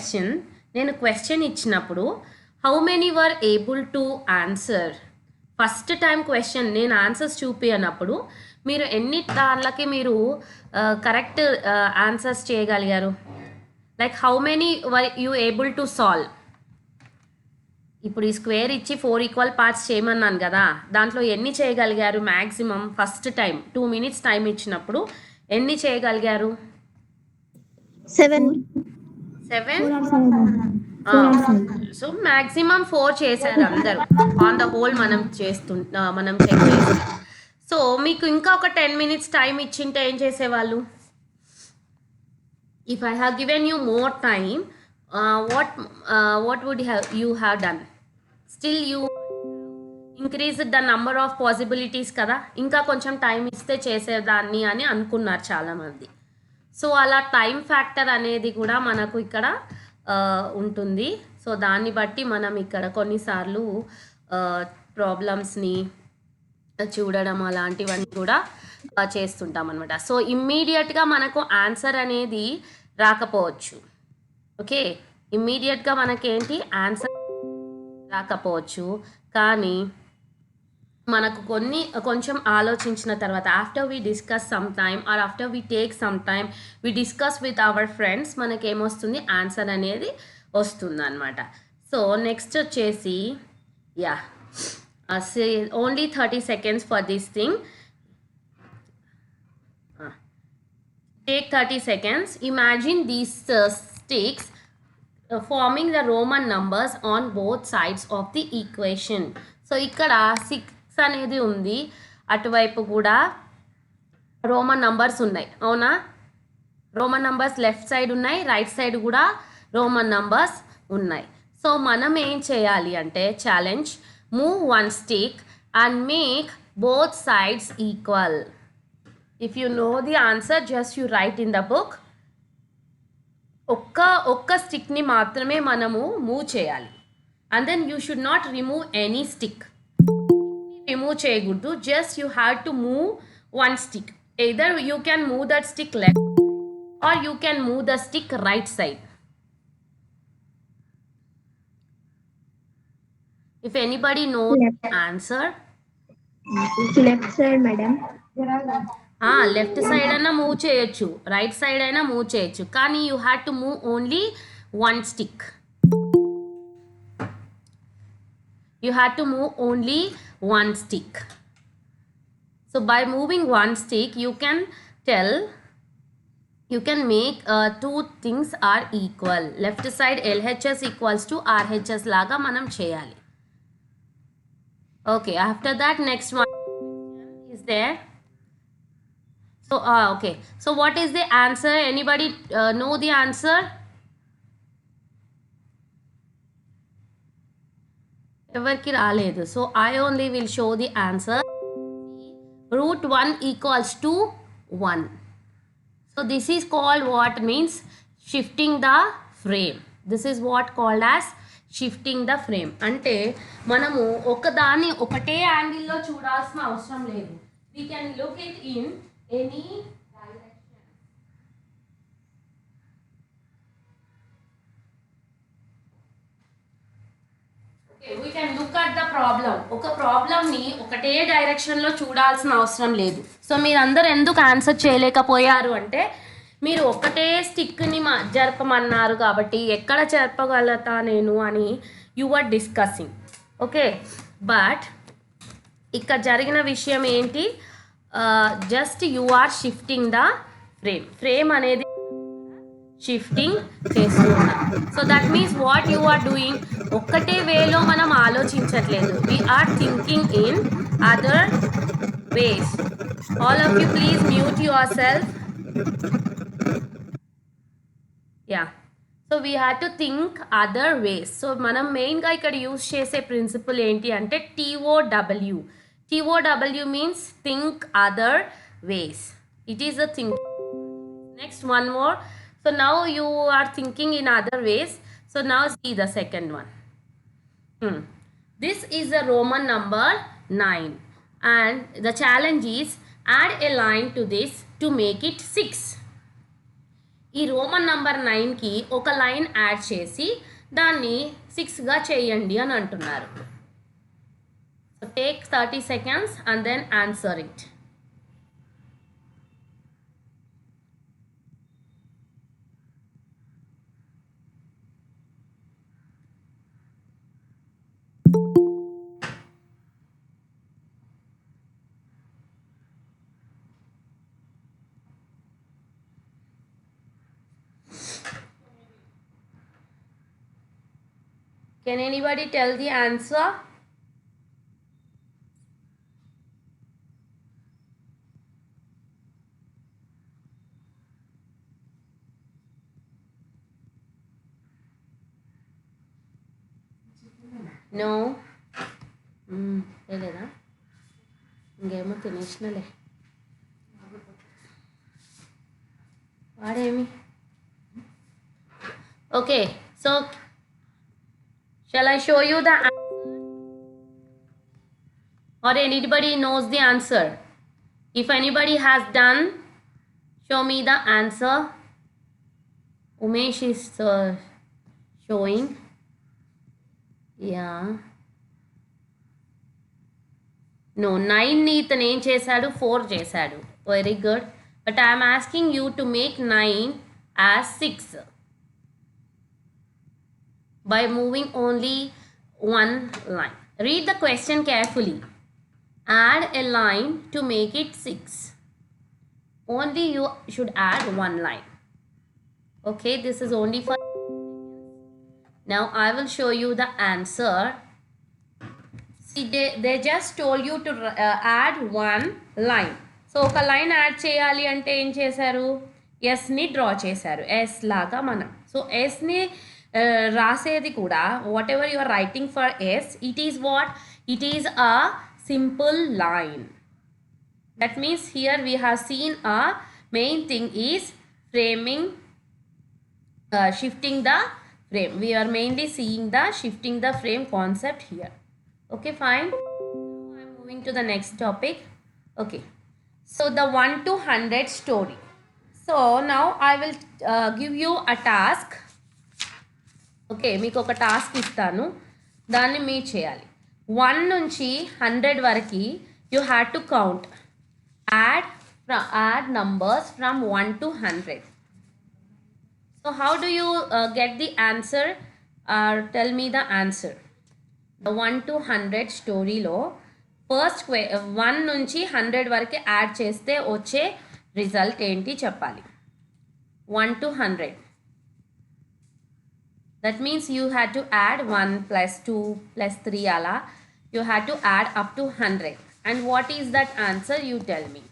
Question, నేను question ఇచ్చినప్పుడు how many were able to answer, first time question నేను answers చూపించినప్పుడు మీరు ఎన్ని దాంట్లకి మీరు కరెక్ట్ ఆన్సర్స్ చేయగలిగారు? Like how many were you able to solve. ఇప్పుడు ఈ స్క్వేర్ ఇచ్చి 4 ఈక్వల్ పార్ట్స్ చేయమన్నాను కదా, దాంట్లో ఎన్ని చేయగలిగారు maximum? First time 2 minutes time ఇచ్చినప్పుడు ఎన్ని చేయగలిగారు? 7. సో మ్యాక్సిమం 4 చేశారు అందరూ. ఆన్ ద హోల్ మనం చెక్ చేస్తాం. సో మీకు ఇంకా ఒక 10 minutes టైం ఇచ్చింటే ఏం చేసేవాళ్ళు? If I have given you more time, what would you have done? Still you increase the number of possibilities కదా, ఇంకా కొంచెం టైం ఇస్తే చేసేదాన్ని అని అనుకున్నారు చాలామంది. సో అలా టైం ఫ్యాక్టర్ అనేది కూడా మనకు ఇక్కడ ఉంటుంది. సో దాన్ని బట్టి మనం ఇక్కడ కొన్నిసార్లు ప్రాబ్లమ్స్ని చూడడం అలాంటివన్నీ కూడా చేస్తుంటాం అనమాట. సో ఇమ్మీడియట్గా మనకు ఆన్సర్ అనేది రాకపోవచ్చు. ఓకే, ఇమ్మీడియట్గా మనకేంటి ఆన్సర్ రాకపోవచ్చు, కానీ మనకు కొంచెం ఆలోచించిన తర్వాత after we discuss some time or after we take some time we discuss with our friends మనకేమొస్తుంది? ఆన్సర్ అనేది వస్తుంది అనమాట. సో నెక్స్ట్ వచ్చేసి only 30 seconds for this thing. Take 30 seconds. Imagine these sticks forming the Roman numbers on both sides of the equation. So ఇక్కడ 6 అనేది ఉంది, అటువైపు కూడా రోమన్ నంబర్స్ ఉన్నాయి, అవునా? రోమన్ నంబర్స్ లెఫ్ట్ సైడ్ ఉన్నాయి, రైట్ సైడ్ కూడా రోమన్ నంబర్స్ ఉన్నాయి. సో మనం ఏం చేయాలి అంటే challenge, move one stick and make both sides equal. If you know the answer, just you write in the book. ఒక్క స్టిక్ని మాత్రమే మనము మూవ్ చేయాలి. And then you should not remove any stick. Remove చేయకూడదు, just you have to move one stick. Either you can move that stick left or you can move the stick right side. If anybody knows the answer, left side, madam. Left side అయినా move చేయొచ్చు, right side అయినా move చేయొచ్చు, కానీ you have to move only one stick. You have to move only one stick. So by moving one stick, you can make two things are equal. Left side LHS equals to RHS laga manam cheyali. Okay, after that next one is there. So okay, so what is the answer? Anybody know the answer? ఎవరికి రాలేదు. So I only will show the answer. √1 equals to 1. So this is called what means shifting the frame. This is what called as shifting the frame. అంటే మనము ఒకదాన్ని ఒకటే యాంగిల్లో చూడాల్సిన అవసరం లేదు. We can look it in any direction. We can look at the problem. ఒక ప్రాబ్లమ్ని ఒకటే డైరెక్షన్లో చూడాల్సిన అవసరం లేదు. సో మీరందరూ ఎందుకు ఆన్సర్ చేయలేకపోయారు అంటే మీరు ఒకటే స్టిక్ని జరపమన్నారు కాబట్టి ఎక్కడ జరపగలుగుతా నేను అని you are discussing. Okay, but ఇక్కడ జరిగిన విషయం ఏంటి? Just you are shifting the frame అనేది షిఫ్టింగ్ చేస్తున్నా. So that means what you are doing, ఒక్కటే వేలో మనం ఆలోచించట్లేదు. We are thinking in other ways. All of you please mute yourself. Yeah, so we have to think other ways. So మనం మెయిన్గా ఇక్కడ use చేసే principal ఏంటి అంటే TOW. TOW means think other ways. It is a think. Next one more. So now you are thinking in other ways. So now see the second one. This is the Roman number 9 and the challenge is add a line to this to make it 6. ఈ Roman number 9కి ఒక line add చేసి దాన్ని 6గా చేయండి అని అంటున్నారు. So take 30 seconds and then answer it. Can anybody tell the answer? No. లేదా ఇంకేమో తినేసినలే వాడేమి. Okay, so shall I show you the answer? Or anybody knows the answer? If anybody has done, show me the answer. Umesh is showing. Yeah. No, 9ని ఇతను ఏం చేశాడు, 4 చేశాడు. Very good. But I'm asking you to make 9 as 6 by moving only one line. Read the question carefully. Add a line to make it 6. Only you should add one line. Okay, this is only for. Now I will show you the answer. See, they just told you to add one line. So ఒక line add చేయాలి అంటే ఏం చేశారు, ఎస్ని draw చేశారు, yes లాగా మనం. So ఎస్ని రాసేది కూడా whatever you are writing for S, it is what, it is a simple line. That means here we have seen a main thing is framing, shifting the frame. We are mainly seeing the shifting the frame concept here. Okay, fine. Now I'm moving to the next topic. Okay, so the 1 to 100 story. So now I will give you a task. Okay, మీకు ఒక task ఇస్తాను, దాన్ని మీరు చేయాలి. 1 నుంచి 100 వరకు you had to count, add numbers from 1 to 100. So how do you get the answer? Tell me the answer. The 1 to 100 స్టోరీలో first 1 నుంచి 100 వరకు యాడ్ చేస్తే వచ్చే రిజల్ట్ ఏంటి చెప్పాలి. 1 to 100. That means you had to add 1 plus 2 plus 3 ala. You had to add up to 100. And what is that answer? You tell me.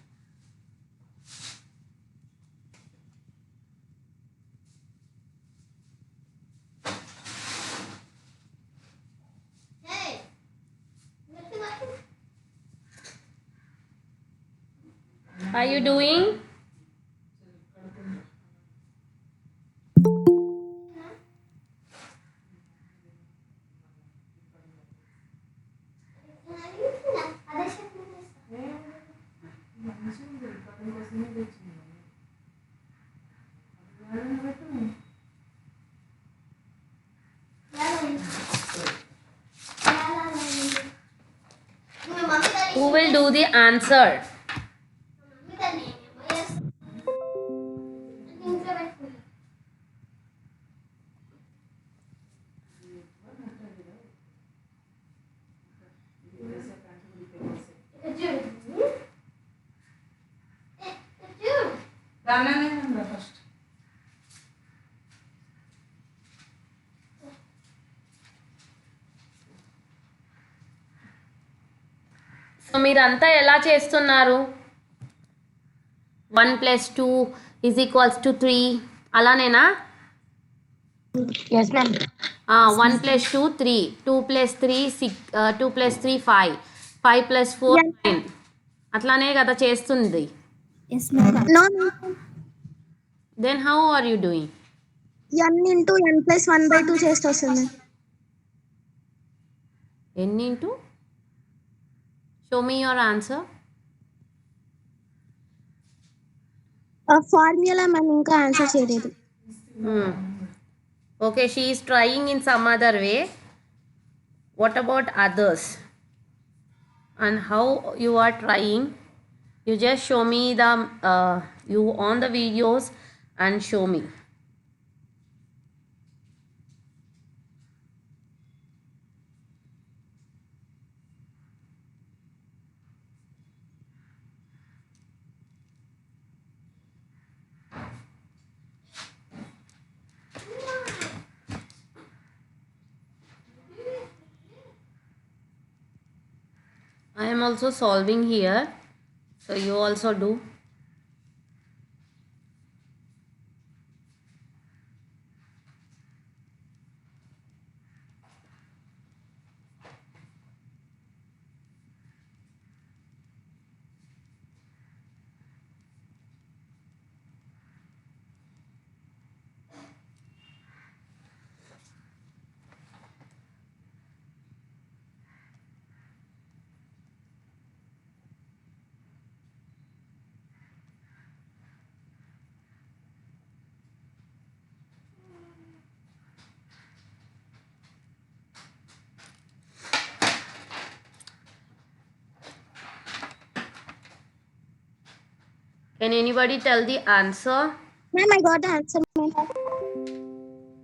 Are you doing? Who will do the answer? So మీరంతా ఎలా చేస్తున్నారు? 1 + 2 = 3 అలానేనా? Yes, ma'am. 1 + 2 3, 2 + 3 6, 2 + 3 5, 5 + 4 9 అట్లానే కదా చేస్తుంది. Yes, ma'am. No. Then how are you doing? n into n plus 1/2 చేస్తే వస్తుంది. n into? Show me your answer. Formula మనం ఇంకా ఆన్సర్ చేయలేదు. Okay, she is trying in some other way. What about others? And how you are trying? You just show me the you on the videos and show me. I am also solving here, so you also do. Can anybody tell the answer? Ma'am, I got the answer, ma'am.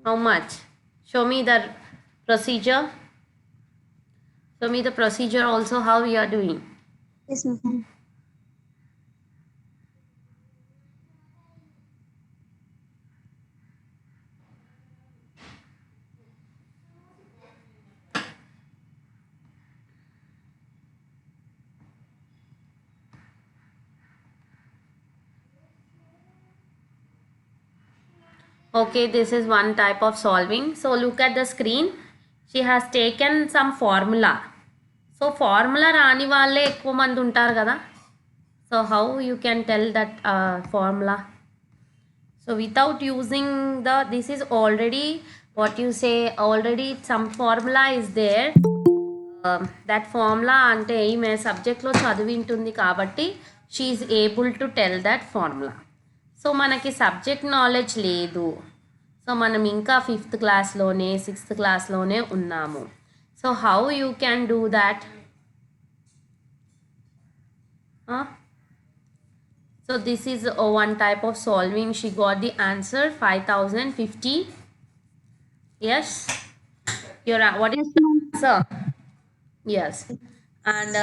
How much? Show me the procedure. Show me the procedure also how we are doing. Yes, ma'am. Okay, this is one type of solving. So look at the screen. She has taken some formula. So formula రాని వాళ్ళే ఎక్కువ మంది ఉంటారు కదా. So how you can tell that formula? So without using the, this is already what you say, already some formula is there. That formula అంటే ఈమె సబ్జెక్ట్లో చదివింటుంది కాబట్టి she is able to tell that formula. So మనకి subject knowledge లేదు, so మనం ఇంకా 5th క్లాస్లోనే 6th క్లాస్లోనే ఉన్నాము. So how you can do that? So this is one type of solving. She got the answer 5050. Yes, what is the answer? Yes. And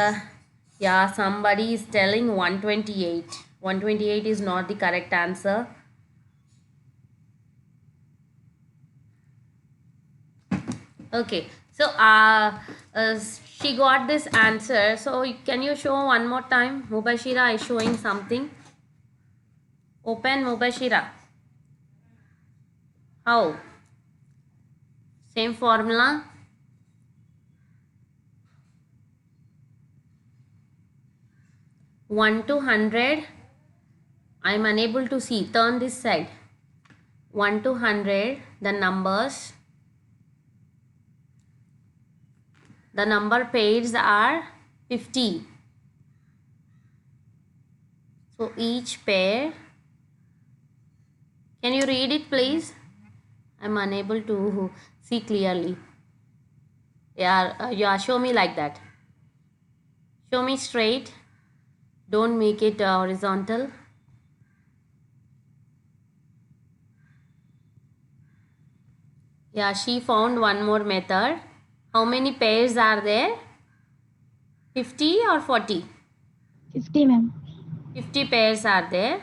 yeah, somebody is telling 128. 128 is not the correct answer. Okay, so she got this answer. So can you show one more time? Mubashira is showing something. Open Mubashira. How? Same formula. One to 100. I am unable to see. Turn this side. 1 to 100. The numbers. The number pairs are 50. So each pair. Can you read it, please? I am unable to see clearly. Yeah, show me like that. Show me straight. Don't make it horizontal. Yeah, she found one more method. How many pairs are there? 50 or 40? 50, ma'am. 50 pairs are there.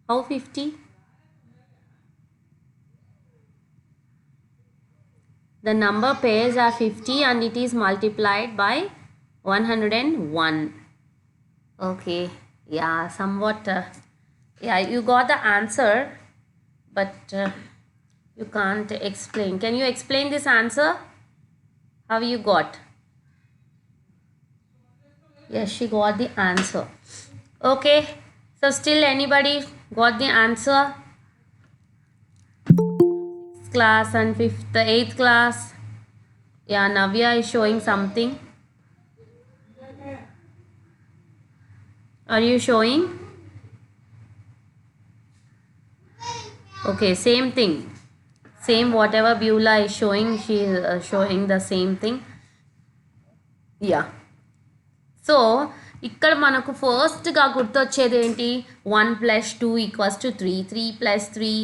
How 50? The number pairs are 50 and it is multiplied by 101. Okay, yeah, somewhat yeah, you got the answer, but you can't explain. Can you explain this answer? How you got? Yes, she got the answer. Okay, so still anybody got the answer? 6th class and 5th, 8th class. Yeah, Navya is showing something. Are you showing? Okay, same thing. Same whatever Beulah is showing, she is showing the same thing. Yeah. So ఇక్కడ మనకు ఫస్ట్గా గుర్తొచ్చేది ఏంటి 1 + 2 = 3, 3 + 3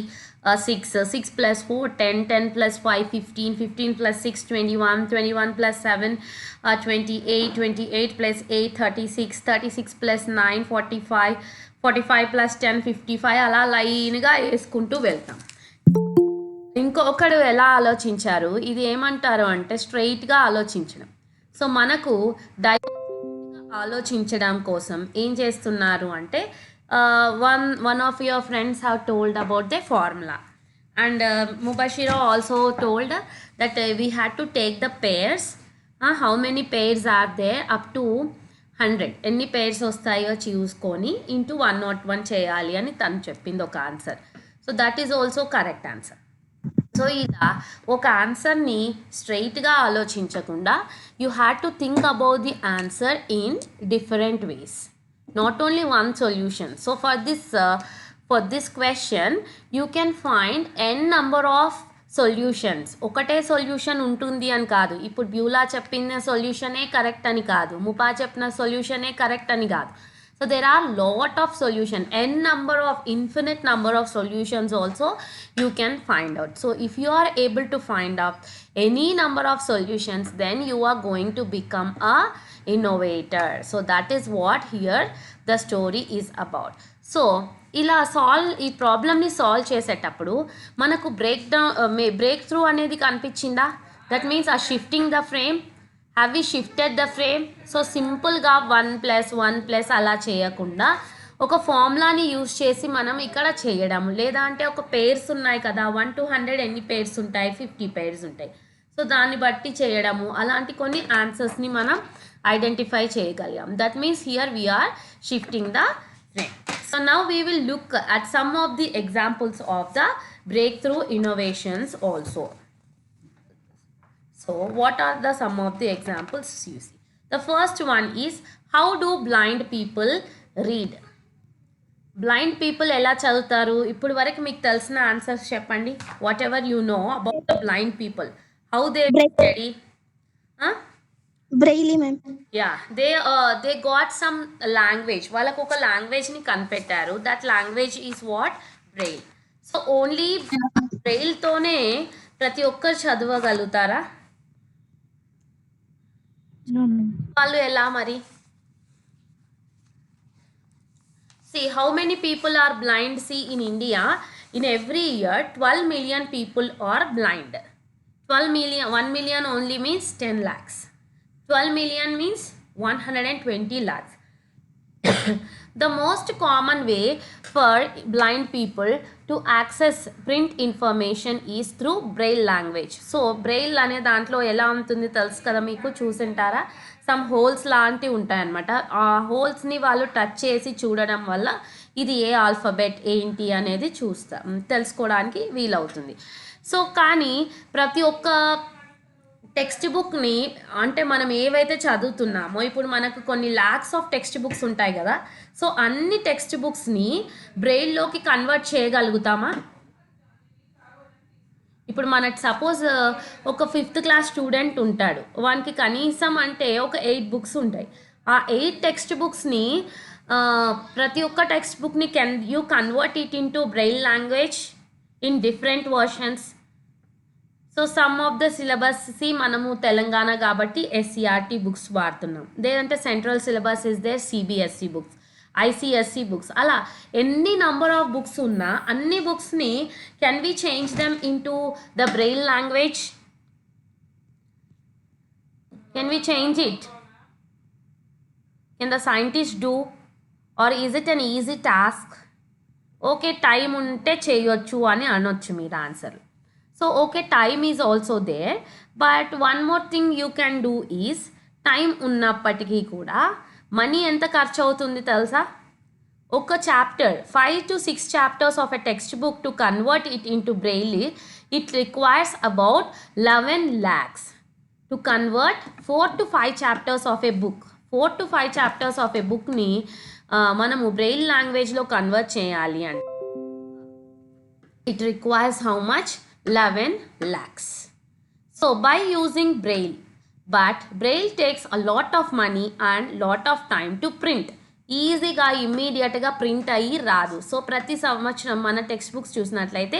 6, 6 + 4 10, 10 + 5 15, 15 + 6 21, 21 + 7 28, 28 + 8 36, 36 + 9 45, 45 + 10 55 అలా లైన్గా వేసుకుంటూ వెళ్తాం. ఇంకొకడు ఎలా ఆలోచించారు, ఇది ఏమంటారు అంటే స్ట్రైట్గా ఆలోచించడం. సో మనకు ఆలోచించడం కోసం ఏం చేస్తున్నారు అంటే one of your friends have told about the formula and Mubashira also told that we had to take the pairs. How many pairs are there up to 100 ఎన్ని పేర్స్ వస్తాయో చూసుకొని ఇంటూ 101 చేయాలి అని తను చెప్పింది ఒక answer. So that is also correct answer. So ఇలా ఒక ఆన్సర్ని స్ట్రైట్గా ఆలోచించకుండా you had to think about the answer in different ways, not only one solution. So for this question you can find n number of solutions. ఒకటే solution ఉంటుంది అని కాదు. ఇప్పుడు బ్యూలా చెప్పిన సొల్యూషనే కరెక్ట్ అని కాదు, ముపా చెప్పిన సొల్యూషనే కరెక్ట్ అని కాదు. So there are lot of solution, infinite number of solutions also you can find out. So if you are able to find out any number of solutions, then you are going to become a innovator. So that is what here the story is about. So ఇలా ఈ ప్రాబ్లమ్ని solve చేసేటప్పుడు మనకు break through అనేది కనిపించిందా? That means ఆ shifting the frame. Have we shifted the frame? So సింపుల్గా 1+1+ అలా చేయకుండా ఒక ఫార్ములాని యూజ్ చేసి మనం ఇక్కడ చేయడం, లేదా అంటే ఒక పేర్స్ ఉన్నాయి కదా, 1 to 100 ఎన్ని పేర్స్ ఉంటాయి? 50 పేర్స్ ఉంటాయి. సో దాన్ని బట్టి చేయడము, అలాంటి కొన్ని ఆన్సర్స్ని మనం ఐడెంటిఫై చేయగలిగాం. That means here we are shifting the frame. So now we will look at some of the examples of the breakthrough innovations also. So what are the some of the examples you see? The first one is, how do blind people read? Blind people ఎలా చదువుతారు? ఇప్పుడు వరకు మీకు తెలిసిన answers చెప్పండి. Whatever you know about the blind people, how they study? Braille ma'am. Yeah, they got some language. వాళ్ళకు ఒక లాంగ్వేజ్ని కనిపెట్టారు. That language is what? Braille. So only బ్రెయిల్తోనే ప్రతి ఒక్కరు చదవగలుగుతారా? వాళ్ళు ఎలా మరి? See how many people are blind? See in India, in every year 12 million people are blind. 12 million, 1 million only means 10 lakhs. 12 million means 120 lakhs. The most common way for blind people to access print information is through braille language. So braille అనే దాంట్లో ఎలా ఉంటుంది తెలుసు కదా మీకు, చూసింటారా? Some holes లాంటివి ఉంటాయన్నమాట. ఆ హోల్స్ని వాళ్ళు టచ్ చేసి చూడడం వల్ల ఇది ఏ ఆల్ఫబెట్ ఏంటి అనేది తెలుసుకోవడానికి వీలవుతుంది. సో కానీ ప్రతి ఒక్క టెక్స్ట్ బుక్ని, అంటే మనం ఏవైతే చదువుతున్నామో, ఇప్పుడు మనకు కొన్ని ల్యాక్స్ ఆఫ్ టెక్స్ట్ బుక్స్ ఉంటాయి కదా, సో అన్ని టెక్స్ట్ బుక్స్ని బ్రెయిల్లోకి కన్వర్ట్ చేయగలుగుతామా? ఇప్పుడు మనకు సపోజ్ ఒక 5th క్లాస్ స్టూడెంట్ ఉంటాడు, వానికి కనీసం అంటే ఒక 8 బుక్స్ ఉంటాయి. ఆ 8 టెక్స్ట్ బుక్స్ని, ప్రతి ఒక్క టెక్స్ట్ బుక్ని can you convert it into Braille language in different versions. So some of the syllabus మనము తెలంగాణ కాబట్టి SCRT బుక్స్ వాడుతున్నాం, లేదంటే central syllabus is there CBSE books, ICSE books. అలా ఎన్ని నంబర్ ఆఫ్ బుక్స్ ఉన్నా అన్ని బుక్స్ని can we change them into the Braille language? Can we change it? Can the scientist do, or is it an easy task? Okay, time ఉంటే చేయొచ్చు అని అనొచ్చు మీరు answer. So okay, time is also there, but one more thing you can do is, time ఉన్నప్పటికీ కూడా money ఎంత ఖర్చు అవుతుంది తెలుసా? ఒక chapter 5 to 6 chapters of a textbook, to convert it into braille it requires about 11 lakhs. To convert 4 to 5 chapters of a book, 4 to 5 chapters of a bookని మనము Braille లాంగ్వేజ్లో convert చేయాలి అంటే It requires how much? 11 lakhs. So by using Braille, but Braille takes a lot of money and lot of time to print. ఈజీగా ఇమ్మీడియట్గా print అయ్యి రాదు. So ప్రతి సంవత్సరం మన టెక్స్ట్ బుక్స్ చూసినట్లయితే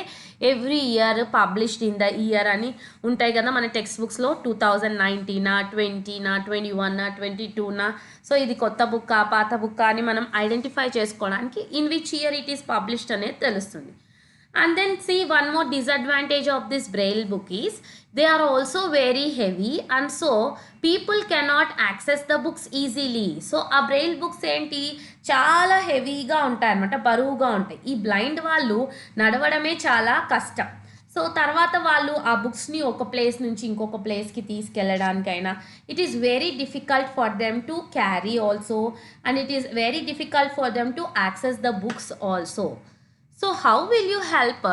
every year published in the year అని ఉంటాయి కదా మన టెక్స్ట్ బుక్స్లో 2019 20 21 22. సో ఇది కొత్త బుక్ పాత బుక్ అని మనం ఐడెంటిఫై చేసుకోవడానికి in which year it is published అనేది తెలుస్తుంది. And then see, one more disadvantage of this Braille book is they are also very heavy, and so people cannot access the books easily. So ఆ Braille books ఏంటి చాలా హెవీగా ఉంటాయి అన్నమాట, బరువుగా ఉంటాయి. ఈ బ్లైండ్ వాళ్ళు నడవడమే చాలా కష్టం. సో తర్వాత వాళ్ళు ఆ బుక్స్ని ఒక ప్లేస్ నుంచి ఇంకొక ప్లేస్కి తీసుకెళ్ళడానికైనా it is very difficult for them to carry also, and it is very difficult for them to access the books also. So how will you help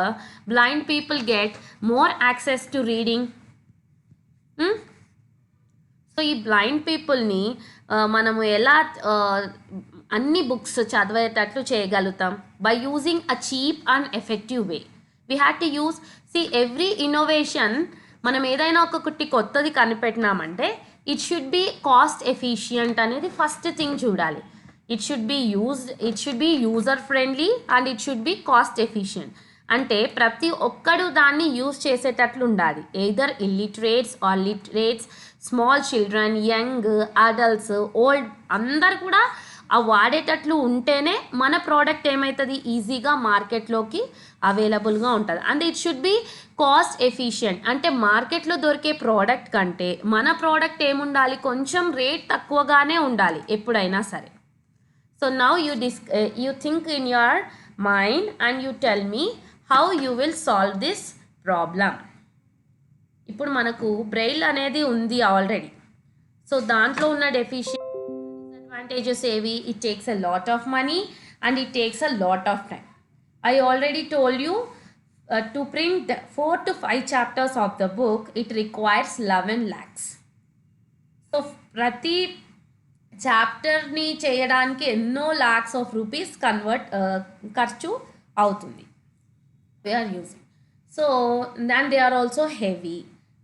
blind people get more access to reading? So ఈ blind పీపుల్ని మనము ఎలా అన్ని books చదివేటట్లు చేయగలుగుతాం? By using a cheap and effective way. We had to use every innovation. మనం ఏదైనా ఒకటి కొత్తది కనిపెట్టినామంటే it should be cost efficient అనేది ఫస్ట్ థింగ్ చూడాలి. It should be user friendly and it should be cost efficient. అంటే ప్రతి ఒక్కడు దాన్ని యూజ్ చేసేటట్లు ఉండాలి. Either illiterates or literates, small children, young, adults, old అందరు కూడా ఆ వాడేటట్లు ఉంటేనే మన ప్రోడక్ట్ ఏమవుతుంది, ఈజీగా మార్కెట్లోకి అవైలబుల్గా ఉంటుంది. And it should be cost efficient. అంటే మార్కెట్లో దొరికే ప్రోడక్ట్ కంటే మన ప్రోడక్ట్ ఏముండాలి, కొంచెం రేట్ తక్కువగానే ఉండాలి ఎప్పుడైనా సరే. So now you think in your mind and you tell me how you will solve this problem. ఇప్పుడు మనకు బ్రెయిల్ అనేది ఉంది ఆల్రెడీ. సో దాంట్లో ఉన్న డిసడ్వాంటేజెస్ ఏవి? It takes a lot of money and it takes a lot of time. I already told you to print 4 to 5 chapters of the book it requires 11 lakhs. So ప్రతి చాప్టర్ని చేయడానికి ఎన్నో lakhs of rupees ఖర్చు అవుతుంది. We're using. So and they are also heavy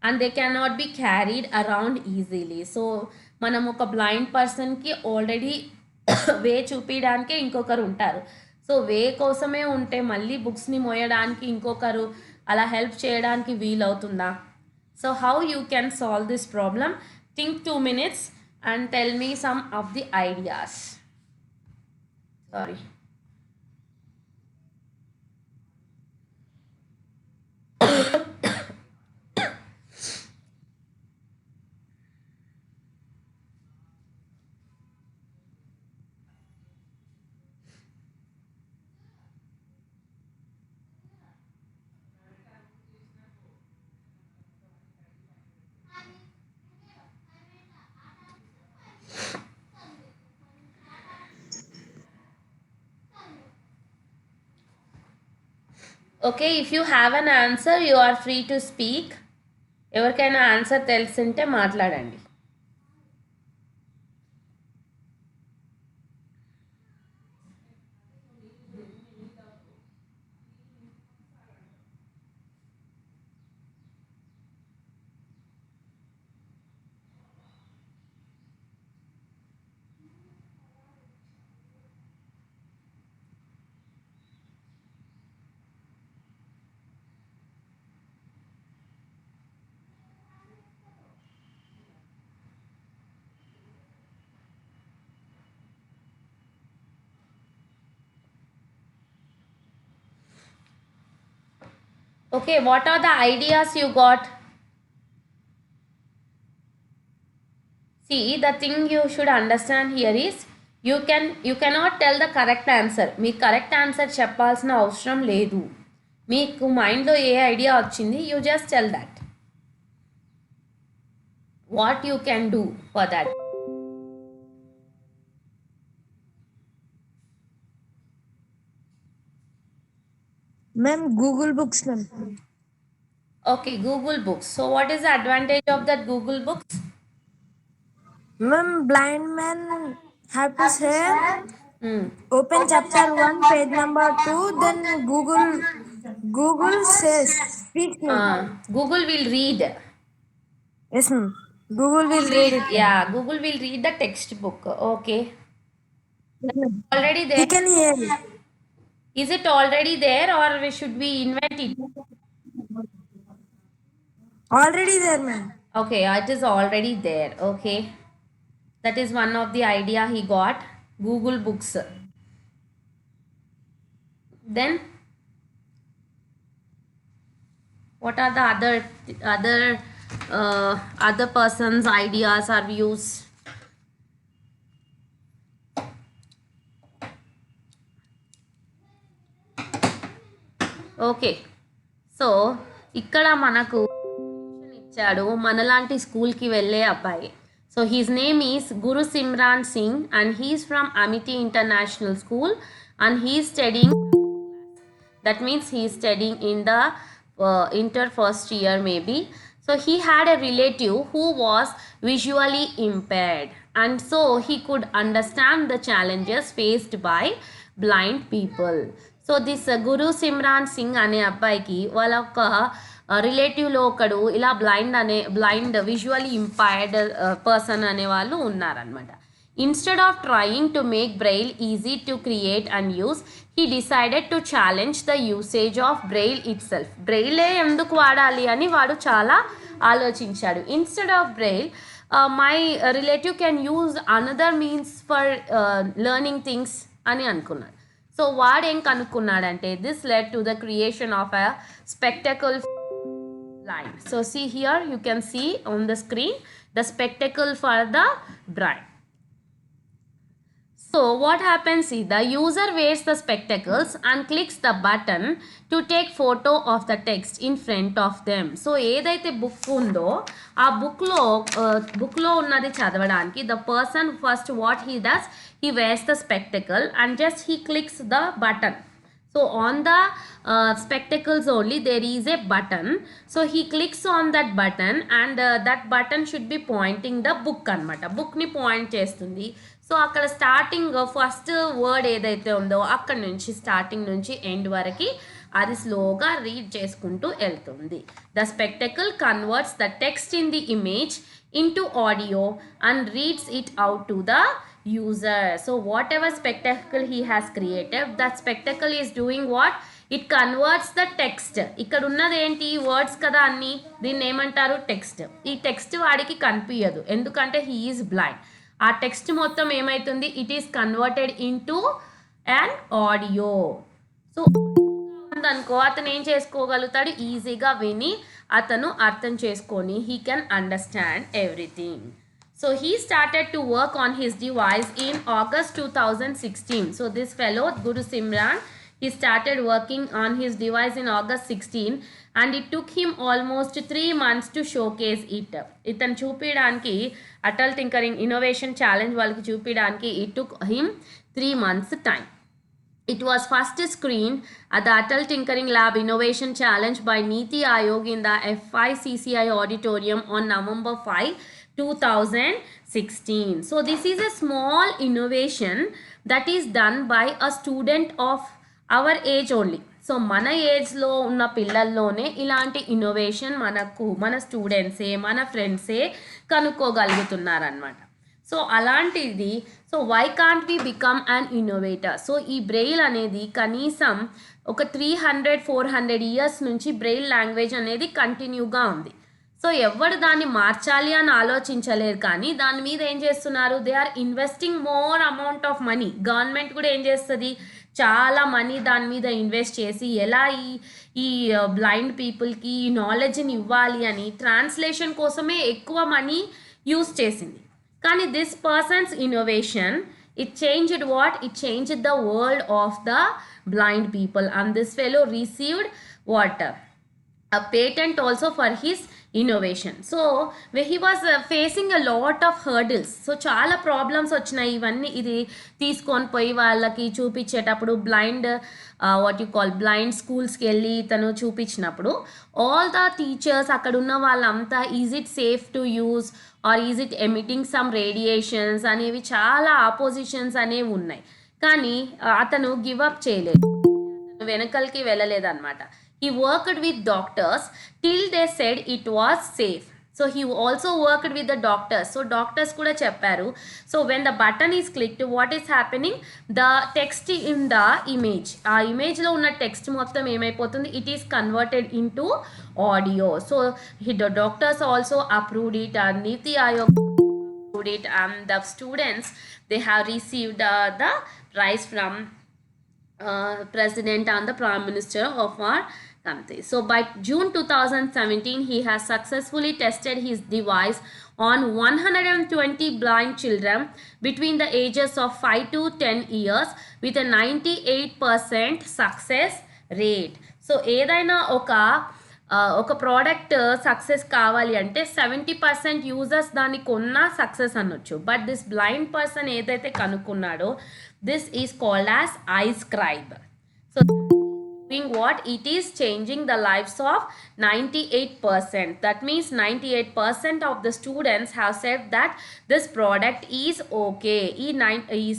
and they cannot be carried around easily. So మనం ఒక blind పర్సన్కి already వే చూపించడానికే ఇంకొకరు ఉంటారు. సో వే కోసమే ఉంటే మళ్ళీ బుక్స్ని మోయడానికి ఇంకొకరు అలా హెల్ప్ చేయడానికి వీలవుతుందా? So how you can solve this problem? Think 2 minutes and tell me some of the ideas. Sorry. Okay, if you have an answer you are free to speak. ఎవరికైనా ఆన్సర్ తెలిసింటే మాట్లాడండి. Okay, what are the ideas you got? See, the thing you should understand here is you cannot tell the correct answer. Me correct answer చెప్పాల్సిన అవసరం లేదు. మీకు మైండ్లో ఏ idea వచ్చింది, you just tell that. What you can do for that? Ma'am, Google Books, ma'am. Okay, Google Books. So what is the advantage of that Google Books? Ma'am, blind man have to say open chapter 1, page number 2, then Google Google says, speak me. Google will read. Yes, ma'am. Google will read it. Yeah, Google will read the textbook. Okay. Yes, ma'am. Already He there. can hear it. Is it already there or should we invent it? Already there, ma'am. Okay, it is already there. Okay. That is one of the idea he got. Google Books. Then what are the other person's ideas or views? Okay so ఇక్కడ మనకు ఇచ్చాడు మనలాంటి స్కూల్కి వెళ్ళే అబ్బాయి. So he's name is Guru Simran Singh and he's from Amity international school and he's studying. That means he is studying in the inter first year maybe. So he had a relative who was visually impaired and so he could understand the challenges faced by blind people. So this Guru Simran Singh అనే అబ్బాయికి వాళ్ళ ఒక రిలేటివ్లో ఒకడు ఇలా blind visually impaired person అనే వాళ్ళు ఉన్నారనమాట. Instead of trying to make Braille easy to create and use, he decided to challenge the usage of Braille itself. Braille ఎందుకు వాడాలి అని వాడు చాలా ఆలోచించాడు. Instead of Braille, my relative can use another means for learning things అని అనుకున్నాడు. So వాడు ఏం కనుక్కున్నాడంటే this led to the creation of a spectacle blind. So see here, you can see on the screen the spectacle for the blind. So what happens is the user wears the spectacles and clicks the button to take photo of the text in front of them. So ఏదైతే book ఉందో ఆ బుక్లో ఉన్నది చదవడానికి the person first what he does, he wears the spectacle and just he clicks the button. So on the spectacles only there is a button. So he clicks on that button and that button should be pointing the book అనమాట. బుక్ని point చేస్తుంది. So అక్కడ starting first word ఏదైతే ఉందో అక్కడ నుంచి starting నుంచి end వరకు అది స్లోగా రీడ్ చేసుకుంటూ వెళ్తుంది. The spectacle converts the text in the image into audio and reads it out to the user. So whatever spectacle he has created, that spectacle is doing what? It converts the text. ఇక్కడ ఉన్నది ఏంటి words కదా అన్ని, దీన్ని ఏమంటారు text. ఈ text వాడికి కనిపించదు ఎందుకంటే హీ ఈజ్ బ్లైండ్. ఆ టెక్స్ట్ మొత్తం ఏమవుతుంది, it is converted into and audio. So ఉందనుకో అతను ఏం చేసుకోగలుగుతాడు, ఈజీగా విని అతను అర్థం చేసుకొని he can understand everything. So he started to work on his device in August 2016. So this fellow Guru Simran, he started working on his device in August 16 and it took him almost 3 months to showcase it. ఇతను చూపించడానికి Atal tinkering innovation challenge వాళ్ళకి చూపించడానికి it took him 3 months time. It was first screened at the Atal Tinkering Lab Innovation Challenge by Niti Aayog in the FICCI auditorium on November 5, 2016. So this is a small innovation that is done by a student of our age only. So మన ఏజ్లో ఉన్న పిల్లల్లోనే ఇలాంటి innovation మన స్టూడెంట్సే మన ఫ్రెండ్సే కనుక్కోగలుగుతున్నారనమాట. So అలాంటిది so why can't we become an innovator. So ఈ బ్రెయిల్ అనేది కనీసం ఒక 300-400 ఇయర్స్ నుంచి బ్రెయిల్ లాంగ్వేజ్ అనేది కంటిన్యూగా ఉంది. సో ఎవరు దాన్ని మార్చాలి అని ఆలోచించలేరు కానీ దాని మీద ఏం చేస్తున్నారు, they are investing more amount of money. Government కూడా ఏం చేస్తుంది, చాలా మనీ దాని మీద ఇన్వెస్ట్ చేసి ఎలా ఈ బ్లైండ్ పీపుల్కి ఈ నాలెడ్జ్ని ఇవ్వాలి అని ట్రాన్స్లేషన్ కోసమే ఎక్కువ మనీ యూస్ చేసింది. కానీ this persons innovation it changed what? It changed the world of the blind people and this fellow received what? A patent also for his innovation. So he was facing a lot of hurdles. So చాలా problems వచ్చినాయి. ఇవన్నీ ఇది తీసుకొని పోయి వాళ్ళకి చూపించేటప్పుడు blind what you call blind స్కూల్స్కి వెళ్ళి తను చూపించినప్పుడు ఆల్ ద టీచర్స్ అక్కడ ఉన్న వాళ్ళంతా is it safe to use or is it emitting some radiations అనేవి చాలా ఆపోజిషన్స్ అనేవి ఉన్నాయి. కానీ అతను గివ్ అప్ చేయలేదు. వెనకల్కి వెళ్ళలేదన్నమాట. He worked with doctors till they said it was safe. So he also worked with the doctors. So doctors కూడా చెప్పారు. So when the button is clicked what is happening, the text in the image, ఆ ఇమేజ్లో ఉన్న text మొత్తం ఏమైపోతుంది, it is converted into audio. So the doctors also approved it, NITI Aayog approved it, and the students, they have received the prize from president and the prime minister of our country. So by June 2017 he has successfully tested his device on 120 blind children between the ages of 5 to 10 years with a 98% success rate. So ఏదైనా ఒక product success కావాలి అంటే 70% users దాన్ని కొన్నా success అనొచ్చు. But this blind person ఏదైతే కనుక్కున్నాడో this is called as iScribe. So doing what, it is changing the lives of 98%. That means 98% of the students have said that this product is okay. Is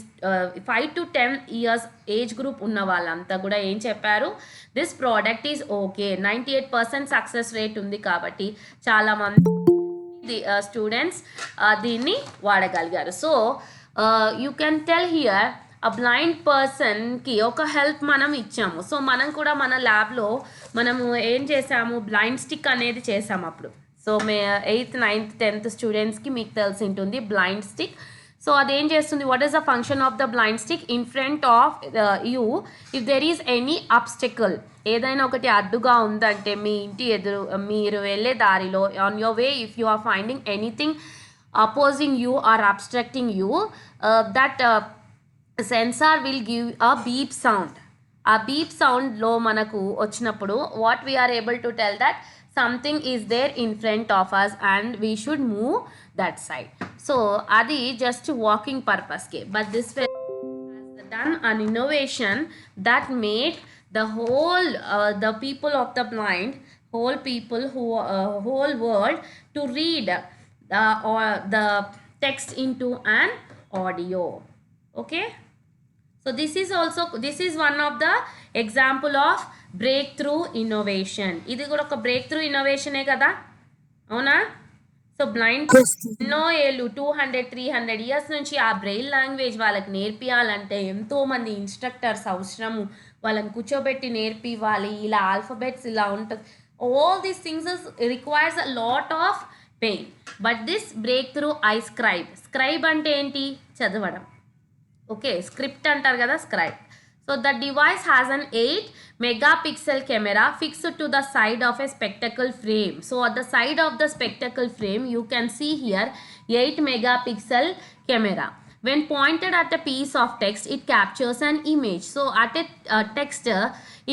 5 to 10 years age group unna vallanta kuda em chepparu, this product is okay. 98% success rate undi kabatti chaala mandi students దీన్ని వాడగలిగారు. సో you can tell here ఆ blind పర్సన్కి ఒక help మనం ఇచ్చాము. So మనం కూడా మన ల్యాబ్లో మనము ఏం చేసాము, బ్లైండ్ స్టిక్ అనేది చేసాము అప్పుడు. సో 8th 9th 10th స్టూడెంట్స్కి మీకు తెలిసి ఉంటుంది బ్లైండ్ స్టిక్. సో అదేం చేస్తుంది, what is the function of the blind stick, in front of you if there is any obstacle, ఏదైనా ఒకటి అడ్డుగా ఉందంటే మీ ఇంటి ఎదురు మీరు వెళ్ళే దారిలో on your way, if you are finding anything opposing you or obstructing you, that sensor will give a beep sound. ఆ బీప్ సౌండ్లో మనకు వచ్చినప్పుడు what we are able to tell that something is there in front of us and we should move that side. So అది just walking పర్పస్కే. But this has done an innovation that made the the people of the blind, whole world to read the text into an audio. Okay, so this is one of the example of breakthrough innovation. ఇది కూడా ఒక breakthrough innovation ఏ కదా, అవునా? So blind ఎన్నో ఏళ్ళు 200-300 years నుంచి ఆ Braille language వాళ్ళకి నేర్పియాలంటే ఎంతోమంది ఇన్స్ట్రక్టర్స్ అవసరము, వాళ్ళని కూర్చోబెట్టి నేర్పివ్వాలి, ఇలా ఆల్ఫబెట్స్ ఇలా ఉంటుంది. All these things requires a lot of pain. But this break through scribe అంటే ఏంటి, చదవడం. ఓకే, స్క్రిప్ట్ అంటారు కదా, scribe. So the device has an 8 megapixel camera fixed to the side of a spectacle frame. So at the side of the spectacle frame you can see here 8 megapixel camera. When pointed at a piece of text, it captures an image. So at a text,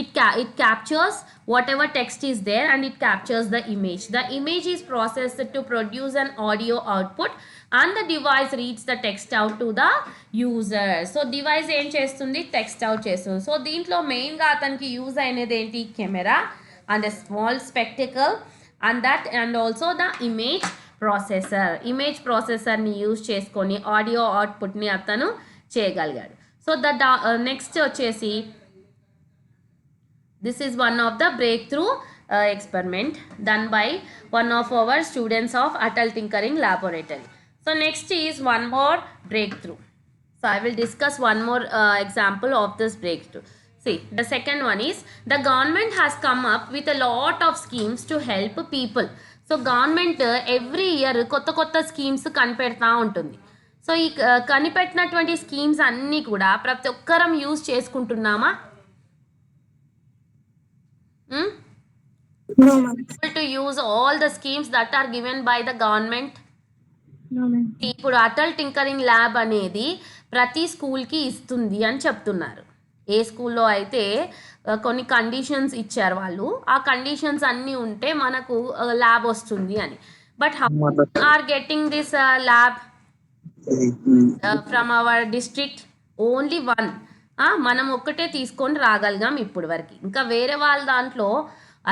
it captures whatever text is there and it captures the image. The image is processed to produce an audio output and the device reads the text out to the user. So device ఏం చేస్తుంది, text out చేస్తుంది. So దీంట్లో మెయిన్గా అతనికి use అయినది ఏంటి, camera and a small spectacle and also the image ప్రాసెసర్ని use చేసుకొని ఆడియో అవుట్పుట్ని అతను చేయగలిగాడు. సో నెక్స్ట్ వచ్చేసి this is one of the breakthrough experiment done by one of our students of Atal Tinkering Laboratory. So next is one more breakthrough. So I will discuss one more example of this breakthrough. See, the second one is the government has come up with a lot of schemes to help people. So government every year కొత్త schemes కనిపెడతా ఉంటుంది. So ఈ కనిపెట్టినటువంటి schemes అన్నీ కూడా ప్రతి ఒక్కరం use చేసుకుంటున్నామా? To use all the schemes that are given by the government. ఇప్పుడు అటల్ టింకరింగ్ ల్యాబ్ అనేది ప్రతి స్కూల్కి ఇస్తుంది అని చెప్తున్నారు. ఏ స్కూల్లో అయితే కొన్ని కండిషన్స్ ఇచ్చారు వాళ్ళు, ఆ కండిషన్స్ అన్నీ ఉంటే మనకు ల్యాబ్ వస్తుంది అని. But how are getting this lab from our district? Only one. మనం ఒక్కటే తీసుకొని రాగలిగాం ఇప్పటి వరకు. ఇంకా వేరే వాళ్ళ దాంట్లో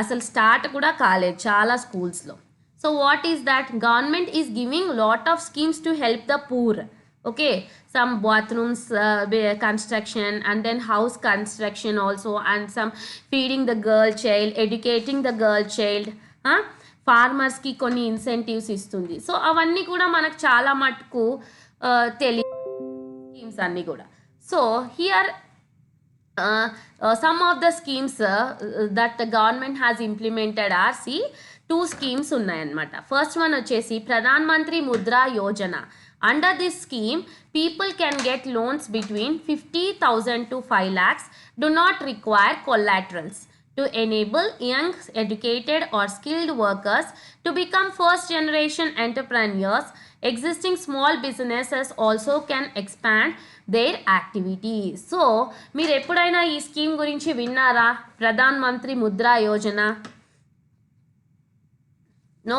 అసలు స్టార్ట్ కూడా కాలేదు చాలా స్కూల్స్లో. So what is that? Government is giving lot of schemes to help the poor. Okay, some bathrooms construction, and then house construction also, and some feeding the girl child, educating the girl child. ఫార్మర్స్కి కొన్ని incentives ఇస్తుంది. So అవన్నీ కూడా మనకు చాలా మటుకు తెలియదు schemes అన్నీ కూడా. So here some of the schemes that the government has implemented are, see, two schemes ఉన్నాయన్నమాట. ఫస్ట్ వన్ వచ్చేసి Pradhan Mantri Mudra Yojana. Under this scheme, people can get loans between 50,000 to 5 lakhs, do not require collaterals, to enable young, educated or skilled workers to become first generation entrepreneurs. Existing small businesses also can expand their activities. So, మీరు ఎప్పుడైనా ఈ scheme గురించి విన్నారా? Pradhan Mantri Mudra Yojana. No,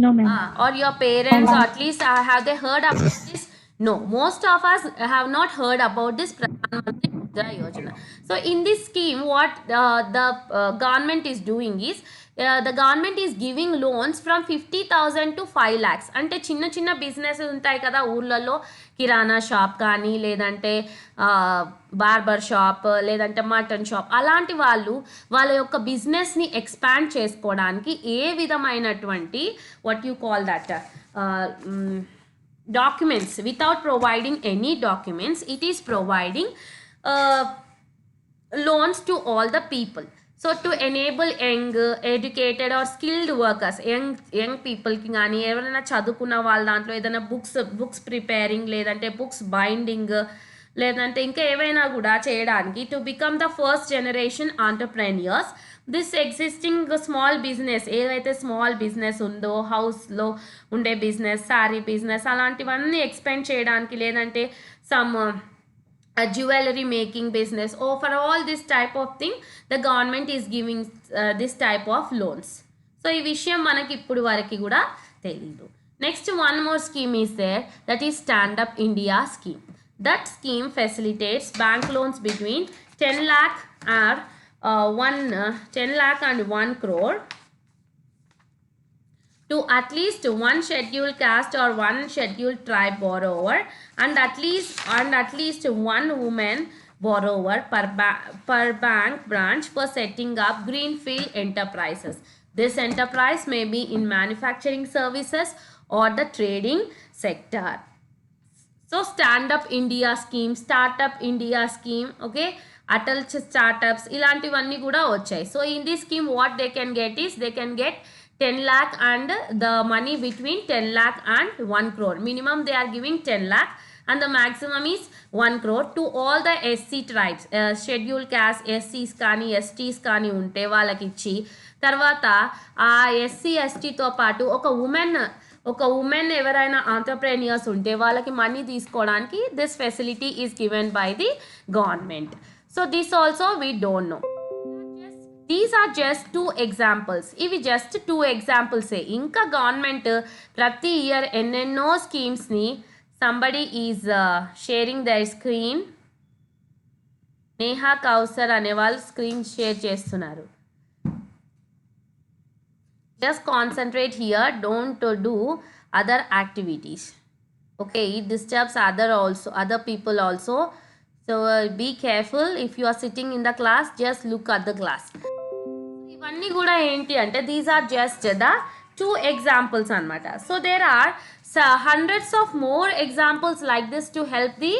No, ma'am. or your parents, or at least have they heard about this? No, most of us have not heard about this Pradhan Mantri Mudra Yojana. So in this scheme, what the government is doing is, the government is giving loans from 50,000 to 5 lakhs. అంటే చిన్న చిన్న businesses ఉంటాయి కదా ఊర్లలో, కిరాణా shop కానీ, లేదంటే barber shop, లేదంటే mutton shop, అలాంటి వాళ్ళు వాళ్ళ యొక్క బిజినెస్ని ఎక్స్పాండ్ చేసుకోవడానికి ఏ విధమైనటువంటి what you call that documents, without providing any documents, it is providing loans to all the people. So to enable young, educated or skilled workers, young people కి కానీ, ఎవరైనా చదువుకున్న వాళ్ళ దాంట్లో ఏదైనా బుక్స్ ప్రిపేరింగ్, లేదంటే బుక్స్ బైండింగ్, లేదంటే ఇంకా ఏవైనా కూడా చేయడానికి, to become the first generation entrepreneurs. This existing small business, ఏదైతే స్మాల్ బిజినెస్ ఉందో, హౌస్లో ఉండే బిజినెస్, శారీ బిజినెస్, అలాంటివన్నీ ఎక్స్పెండ్ చేయడానికి, లేదంటే some jewellery making business, for all this type of thing the government is giving this type of loans. So ఈ విషయం మనకి ఇప్పుడు వరకు కూడా తెలీదు. Next one more scheme is there, that is stand up India scheme. That scheme facilitates bank loans between 10 lakh or 10 lakh and 1 crore to at least one scheduled caste or one scheduled tribe borrower, and at least one woman borrower per bank branch for setting up greenfield enterprises. This enterprise may be in manufacturing services or the trading sector. So stand up India scheme, startup India scheme, okay, Atal startups, ఇలాంటివన్నీ కూడా వచ్చాయి. So in this scheme what they can get is, they can get 10 lakh and the money between 10 lakh and 1 crore. Minimum they are giving 10 lakh and the maximum is 1 crore to all the SC tribes, scheduled caste SCs కానీ STs కానీ ఉంటే వాళ్ళకి ఇచ్చి, తర్వాత ఆ SC STతో పాటు ఒక women ఎవరైనా ఆంటర్ప్రెన్యూర్స్ ఉంటే వాళ్ళకి మనీ తీసుకోవడానికి this facility is given by the government. So this also we don't know. These are just 2 examples. ఇవి జస్ట్ 2 ఎగ్జాంపుల్సే. ఇంకా గవర్నమెంట్ ప్రతి ఇయర్ ఎన్నెన్నో స్కీమ్స్ని, somebody is sharing their screen, Neha Kausar అనే వాళ్ళు స్క్రీన్ షేర్ చేస్తున్నారు. Just concentrate here, don't do other activities. Okay, it disturbs other people also. So be careful. If you are sitting in the class, just look at the class. ఇవన్నీ కూడా ఏంటి అంటే, these are just the 2 examples అన్నమాట. So there are hundreds of more examples like this to help the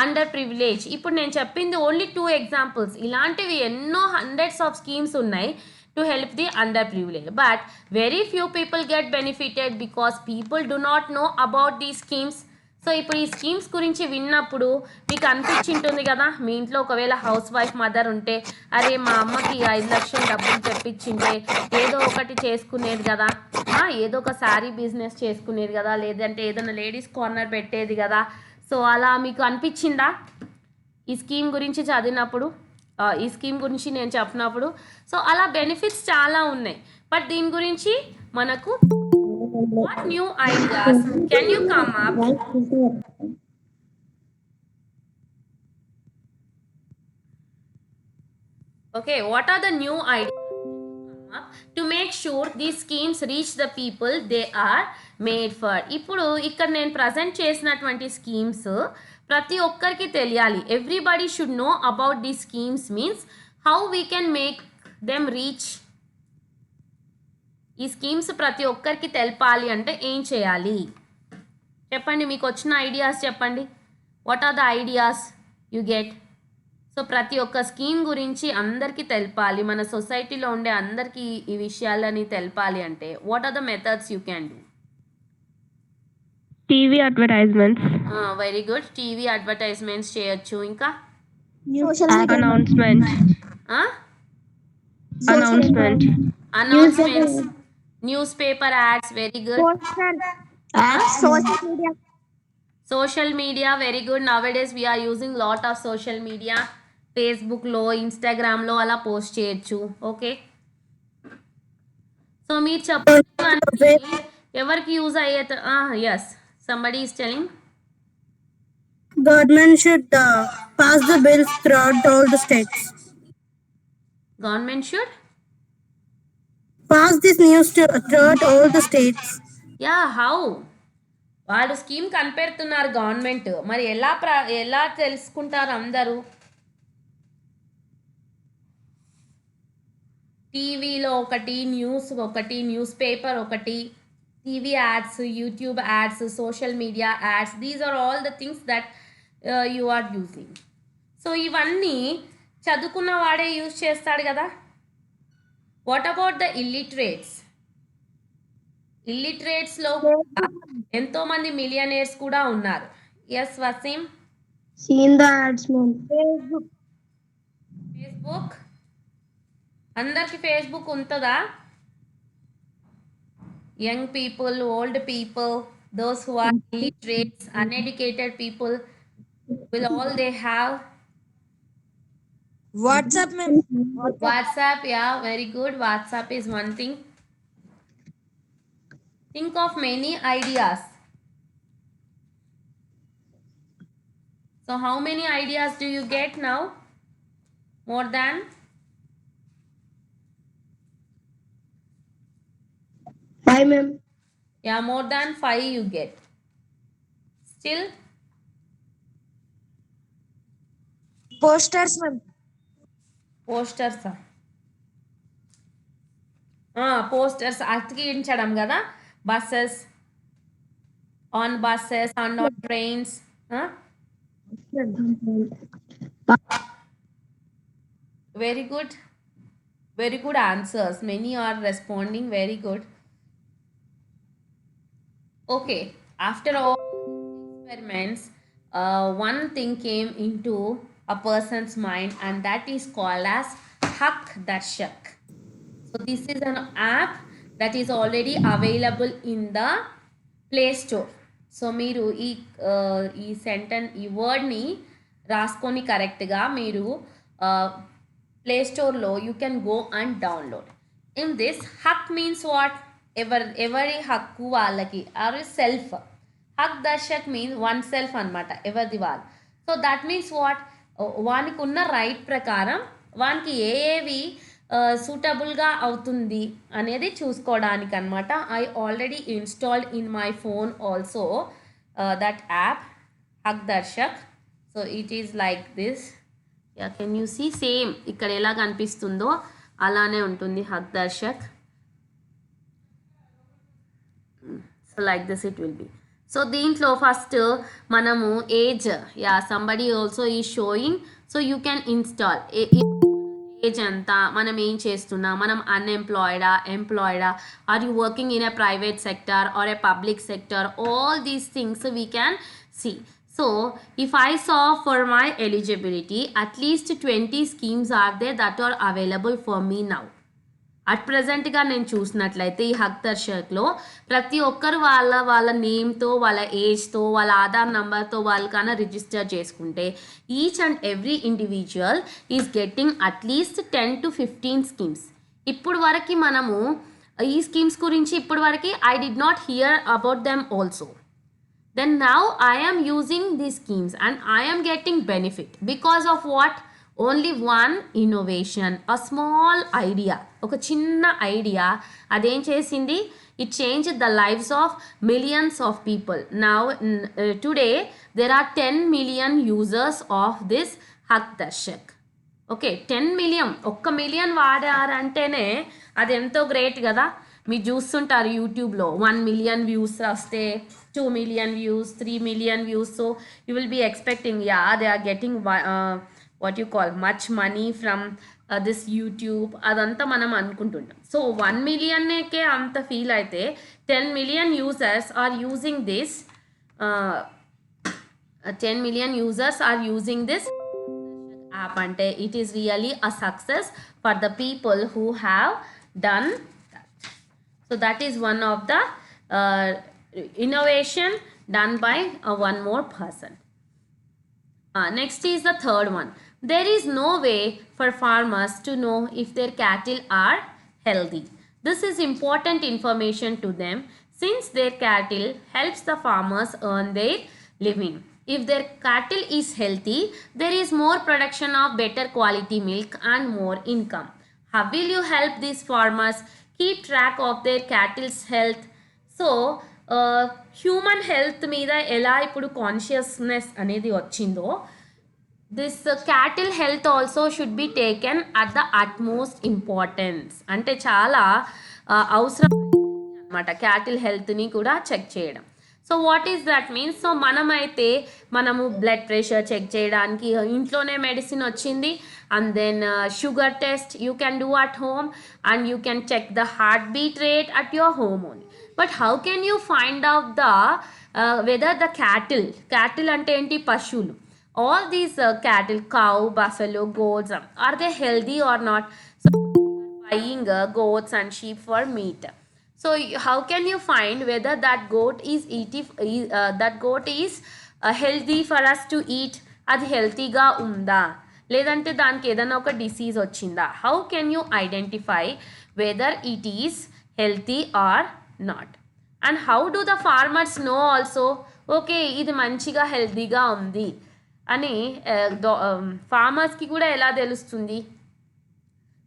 under privilege. ఇప్పుడు నేను చెప్పింది only 2 examples. ఇలాంటివి ఎన్నో hundreds of schemes ఉన్నాయి to help the underprivileged, but very few people get benefited because people do not know about these schemes. So ఇప్పుడు ఈ schemes గురించి విన్నప్పుడు మీకు అనిపించింటుంది కదా, మీ ఇంట్లో ఒకవేళ హౌస్ వైఫ్ మదర్ ఉంటే, అరే మా అమ్మకి 5 లక్షలు డబ్బులు తెప్పించింటే ఏదో ఒకటి చేసుకునేది కదా, ఏదో ఒక శారీ బిజినెస్ చేసుకునేది కదా, లేదంటే ఏదైనా లేడీస్ కార్నర్ పెట్టేది కదా. సో అలా మీకు అనిపించిందా ఈ స్కీమ్ గురించి చదివినప్పుడు, ఈ స్కీమ్ గురించి నేను చెప్పినప్పుడు? సో అలా బెనిఫిట్స్ చాలా ఉన్నాయి. బట్ దీని గురించి మనకు what new ideas can you come up? Okay, what are the new ideas to make sure these schemes reach the people they are made for. ఇప్పుడు ఇక్కడ నేను ప్రజెంట్ చేసినటువంటి స్కీమ్స్ ప్రతి ఒక్కరికి తెలియాలి. Everybody should know about these schemes means how we can make them reach. ఈ schemes ప్రతి ఒక్కరికి తెలపాలి అంటే ఏం చేయాలి చెప్పండి. మీకు వచ్చిన ఐడియాస్ చెప్పండి. What are the ideas you get? So ప్రతి ఒక్క స్కీమ్ గురించి అందరికీ తెలపాలి, మన సొసైటీలో ఉండే అందరికీ ఈ విషయాలని తెలపాలి అంటే what are the methods you can do? TV advertisements, very good. TV advertisements చేయొచ్చు. ఇంకా social media announcement, announcement, announcements, newspaper ads. Very good. Social media social media. Very good. Nowadays we are using lot of social media. ఫేస్బుక్లో, ఇన్స్టాగ్రామ్లో అలా post చేయొచ్చు. Okay, so మీరు చెప్పండి ఎవరికి use అయ్యే. Yes, somebody is telling. Government should pass the bills throughout all the states. Government should Pass this news throughout all the states. Yeah how? వాళ్ళు scheme కనిపెడుతున్నారు గవర్నమెంట్, మరి ఎలా తెలుసుకుంటారు అందరూ? టీవీలో ఒకటి, న్యూస్ పేపర్ ఒకటి, TV ads, YouTube ads, social media ads. These are all the things that you are using. So ఇవన్నీ చదువుకున్న వాడే యూజ్ చేస్తాడు కదా. What about the illiterates? ఇల్లిటరేట్స్లో ఎంతోమంది మిలియనేర్స్ కూడా ఉన్నారు. Yes Waseem. seen the ads ma'am. Facebook అందరికి ఫేస్బుక్ ఉంటుందా? Young people, old people, those who are illiterates, uneducated people will all they have WhatsApp, ma'am. WhatsApp. Yeah, very good. WhatsApp is one thing. Think of many ideas. So how many ideas do you get now? More than? Hi ma'am. Yeah, more than 5 you get. Still? Posters, ma'am. Posters. Posters అతికించడం కదా. Buses, on buses, on trains. Very good, very good answers. Many are responding. Very good. Okay, after all experiments, one thing came into a person's mind, and that is called as Hak Darshak. So this is an app that is already available in the Play Store. So మీరు ఈ sentence, ఈ వర్డ్ని రాసుకొని కరెక్ట్గా మీరు play స్టోర్లో you can go and download. In this Haq means what? ఎవరి హక్కు వాళ్ళకి, or self. Haq Darshak means one self అనమాట, ఎవరిది వాళ్ళు. So that means what? వానికి ఉన్న రైట్ ప్రకారం వానికి ఏవి సూటబుల్గా అవుతుంది అనేది చూసుకోవడానికి అనమాట. I already installed in my phone also that app Haqdarshak. So it is like this. Yeah, can you see? Same ఇక్కడ ఎలా కనిపిస్తుందో అలానే ఉంటుంది Haqdarshak. So like this it will be. So దీంట్లో ఫస్ట్ మనము age, yeah somebody also is showing. So you can install age ఎంత, మనం ఏం చేస్తున్నా, మనం అన్ఎంప్లాయిడా, ఎంప్లాయిడా, or you working in a private sector or a public sector, all these things we can see. So if I saw for my eligibility, at least 20 schemes are there that are available for me now. At ప్రజెంట్గా నేను చూసినట్లయితే ఈ హక్ దర్శక్లో ప్రతి ఒక్కరు వాళ్ళ నేమ్తో, వాళ్ళ ఏజ్తో, వాళ్ళ ఆధార్ నెంబర్తో వాళ్ళకన్నా రిజిస్టర్ చేసుకుంటే each and every individual is getting at least 10 to 15 schemes. ఇప్పుడు వరకు మనము ఈ స్కీమ్స్ గురించి ఇప్పుడు వరకు I did not hear about them also. Then now I am using these schemes and I am getting benefit because of what? Only one innovation, a small idea ఒక చిన్న idea అదేం చేసింది, it change the lives of millions of people. Now today there are 10 million users of this Haq Darshak. Okay, 10 million, 1 million వాడారంటేనే అది ఎంతో great కదా. మీరు చూస్తుంటారు యూట్యూబ్లో 1 million వ్యూస్ వస్తే 2 million views, 3 million views. So you will be expecting they are getting what you call much money from this YouTube, అదంతా మనం అనుకుంటుంటాం. సో 1 millionకే అంత ఫీల్ అయితే 10 million users are using this 10 million users are using this app ante it is really a success for the people who have done that. So that is one of the innovation done by one more person. Next is the third one. There is no way for farmers to know if their cattle are healthy. This is important information to them since their cattle helps the farmers earn their living. If their cattle is healthy, there is more production of better quality milk and more income. How will you help these farmers keep track of their cattle's health? So, human health మీద ఎలా ఇప్పుడు consciousness అనేది వచ్చిందో, this cattle health also should be taken at the utmost importance. అంటే చాలా అవసరం అనమాట cattle హెల్త్ని కూడా చెక్ చేయడం. So what is that means, so మనము బ్లడ్ ప్రెషర్ చెక్ చేయడానికి ఇంట్లోనే మెడిసిన్ వచ్చింది. And then sugar test you can do at home and you can check the heartbeat rate at your home only. But how can you find out the whether the cattle అంటే ఏంటి, పశువులు. all these cattle, cow, buffalo, goats, are they healthy or not? So buying goats and sheep for meat. So how can you find whether that goat is healthy for us to eat? అది హెల్తీగా ఉందా లేదంటే దానికి ఏదైనా ఒక disease వచ్చిందా? How can you identify whether it is healthy or not? And how do the farmers know also, okay ఇది మంచిగా హెల్తీగా ఉంది అని ఫార్మర్స్కి కూడా ఎలా తెలుస్తుంది?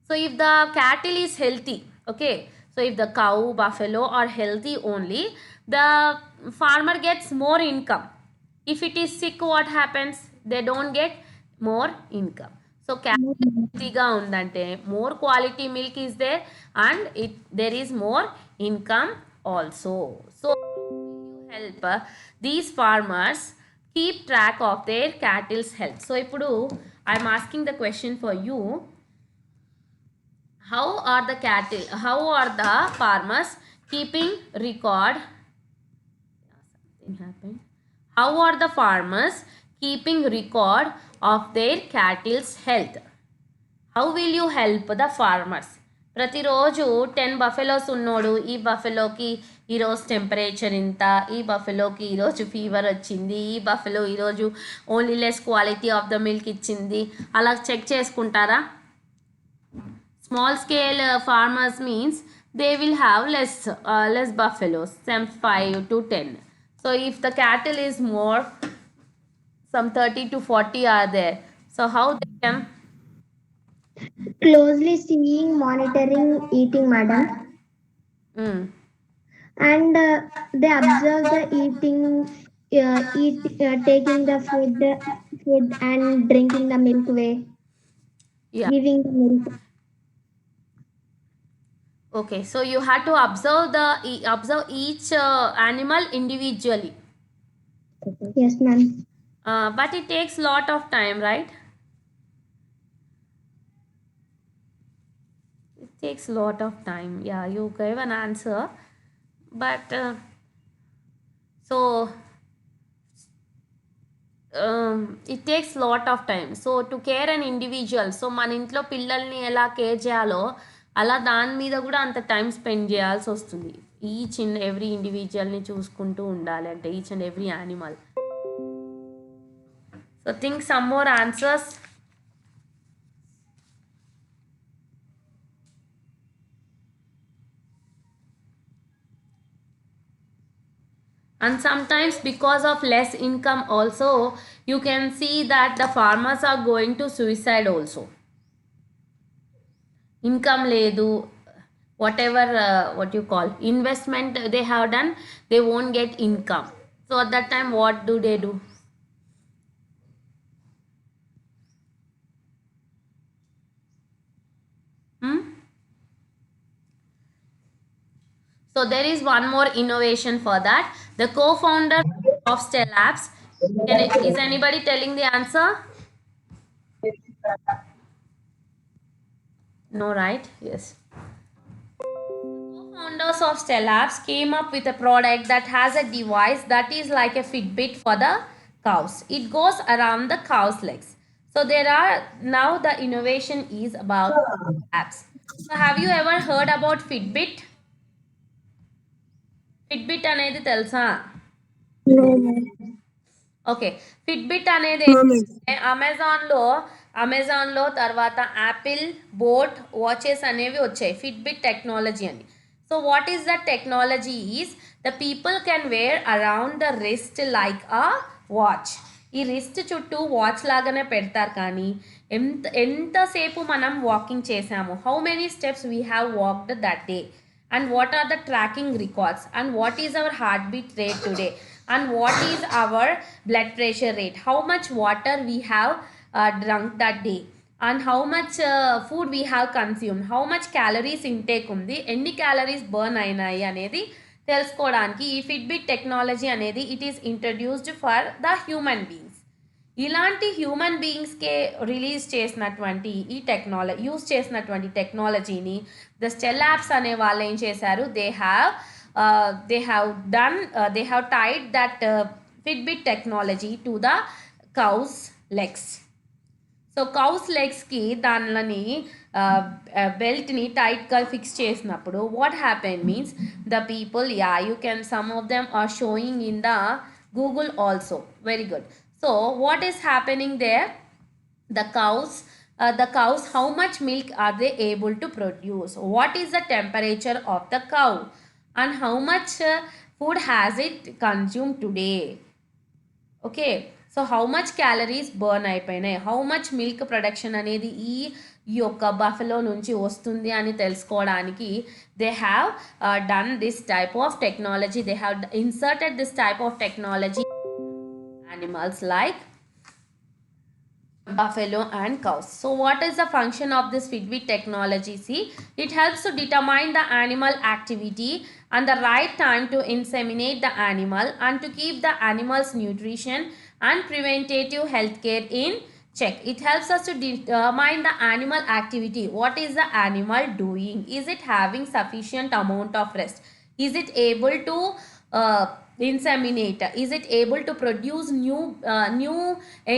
So if the cattle is healthy, okay, so if the cow, buffalo are healthy only, the farmer gets more income. If it is sick, what happens? They don't get more income. So cattle healthyga undante more quality milk is there and there is more income also. So you help these farmers keep track of their cattle's health. So ipudu I am asking the question for you. How are the farmers keeping record? Something happened. How are the farmers keeping record of their cattle's health? How will you help the farmers? ప్రతిరోజు 10 buffaloes ఉన్నోడు ఈ బఫెలోకి ఈరోజు temperature ఇంత, ఈ బఫెలోకి ఈరోజు fever వచ్చింది, ఈ buffalo ఈరోజు only less quality of the milk ఇచ్చింది, అలా చెక్ చేసుకుంటారా? Small scale farmers means they will have less buffaloes, some 5 to 10. So if the cattle is more, some 30 to 40 are there. So how they can? Closely seeing, monitoring, eating, madam. And they observe the eating, taking the food and drinking the milk way, giving the milk. Okay, so you have to observe each animal individually. Yes, ma'am. But it takes lot of time, right? It takes lot of time. Yeah, you gave an answer, but it takes lot of time. So to care an individual, so మన ఇంట్లో పిల్లల్ని ఎలా care చేయాలో అలా దాని మీద కూడా అంత టైం స్పెండ్ చేయాల్సి వస్తుంది. ఈచ్ అండ్ ఎవ్రీ ఇండివిజువల్ని చూసుకుంటూ ఉండాలి అంటే each and every animal. So think some more answers. And sometimes because of less income also, you can see that the farmers are going to suicide also. income ledu, whatever what you call investment they have done, they won't get income. So at that time what do they do? So there is one more innovation for that. The co-founder of Stellabs, is anybody telling the answer? No, right? Yes. Co-founders of Stellabs came up with a product that has a device that is like a Fitbit for the cows. It goes around the cow's legs. So there are now the innovation is about apps. So have you ever heard about Fitbit? Fitbit అనేది తెలుసా? No, ma'am. Okay, Fitbit అనేది No, ma'am. ఏంటంటే అమెజాన్లో తర్వాత Apple boat watches అనేవి వచ్చాయి Fitbit technology అని. So what is the technology is the people can wear around the wrist like a watch. ఈ రిస్ట్ చుట్టూ వాచ్ లాగానే పెడతారు, కానీ ఎంతసేపు మనం వాకింగ్ చేసాము, how many steps we have walked that day, and what are the tracking records, and what is our heartbeat rate today, and what is our blood pressure rate, how much water we have drunk that day, and how much food we have consumed, how much calories intake ఉంది, ఎన్ని calories burn అయినాయి అనేది తెలుసుకోవడానికి ఈ Fitbit technology అనేది it is introduced for the human beings. ఇలాంటి human బీయింగ్స్కే release చేసినటువంటి ఈ టెక్నాలజీ యూస్ చేసినటువంటి టెక్నాలజీని ద స్టెల్ యాప్స్ అనే వాళ్ళు ఏం చేశారు, they have tied that Fitbit technology to the cows legs. So cows లెగ్స్కి దానిని బెల్ట్ని టైట్గా ఫిక్స్ చేసినప్పుడు what happen means the people, you can some of them are showing in the Google also, very good. So what is happening there? The cows, how much milk are they able to produce? What is the temperature of the cow? And how much food has it consumed today? Okay, so how much calories burn అయిపోయినాయి, how much milk production అనేది ఈ యొక్క buffalo నుంచి వస్తుంది అని తెలుసుకోవడానికి they have done this type of technology. They have inserted this type of technology animals like buffalo and cows. So what is the function of this Fitbit technology? See, it helps to determine the animal activity and the right time to inseminate the animal and to keep the animal's nutrition and preventative health care in check. It helps us to determine the animal activity. What is the animal doing? Is it having sufficient amount of rest? Is it able to inseminate? Is it able to produce new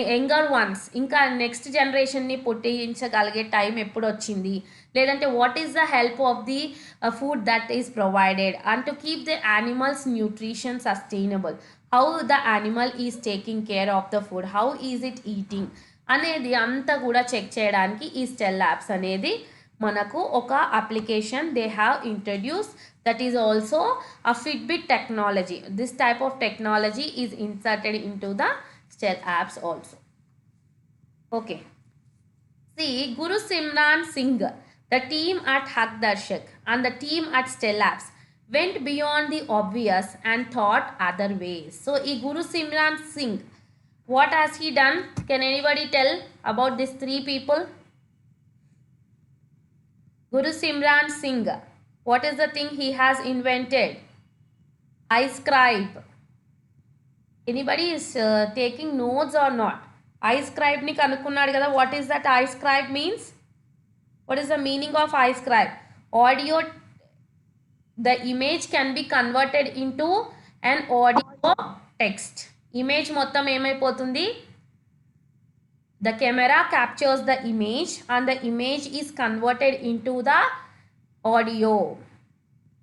younger ones? ఇంకా next జనరేషన్ని పుట్టించగలిగే time ఎప్పుడు వచ్చింది, లేదంటే what is the help of the food that is provided, and to keep the animals nutrition sustainable, how the animal is taking care of the food, how is it eating అనేది అంతా కూడా check చేయడానికి ఈ స్టెల్ apps అనేది మనకు ఒక application they have introduce. That is also a Fitbit technology. This type of technology is inserted into the Stell apps also. Okay. See, Guru Simran Singh, the team at Hak Darshak and the team at Stell apps went beyond the obvious and thought other ways. So, Guru Simran Singh, what has he done? Can anybody tell about these three people? Guru Simran Singh. What is the thing he has invented? iScribe. Anybody is taking notes or not? iScribe ni kanukunnadu kada. What is that iScribe means? What is the meaning of iScribe? Audio, the image can be converted into an audio text. Image mottam emaipotundi? The camera captures the image and the image is converted into the audio.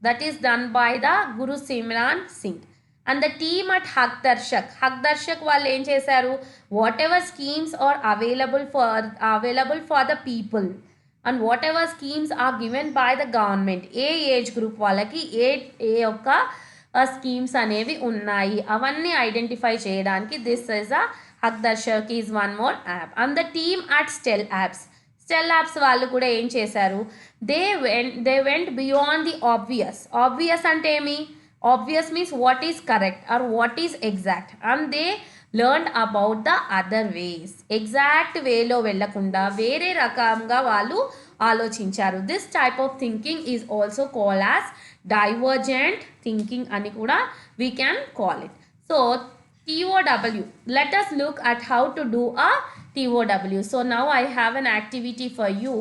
That is done by the Guru Simran Singh and the team at Hak Darshak వాళ్ళు ఏం చేశారు, whatever schemes are available for the people and whatever schemes are given by the government, A age group వాళ్ళకి ఏ యొక్క schemes అనేవి ఉన్నాయి అవన్నీ identify చేయడానికి this is a Hak Darshak is one more app. And the team at Stell apps Stell apps వాళ్ళు కూడా ఏం చేశారు, they went beyond the obvious. Obvious అంటే ఏమి, obvious means what is correct or what is exact, and they learn about the other ways. Exact వేలో వెళ్ళకుండా వేరే రకంగా వాళ్ళు ఆలోచించారు. This type of thinking is also call as divergent thinking అని కూడా we can call it. So TOW, let us look at how to do a TOW. So now I have an activity for you.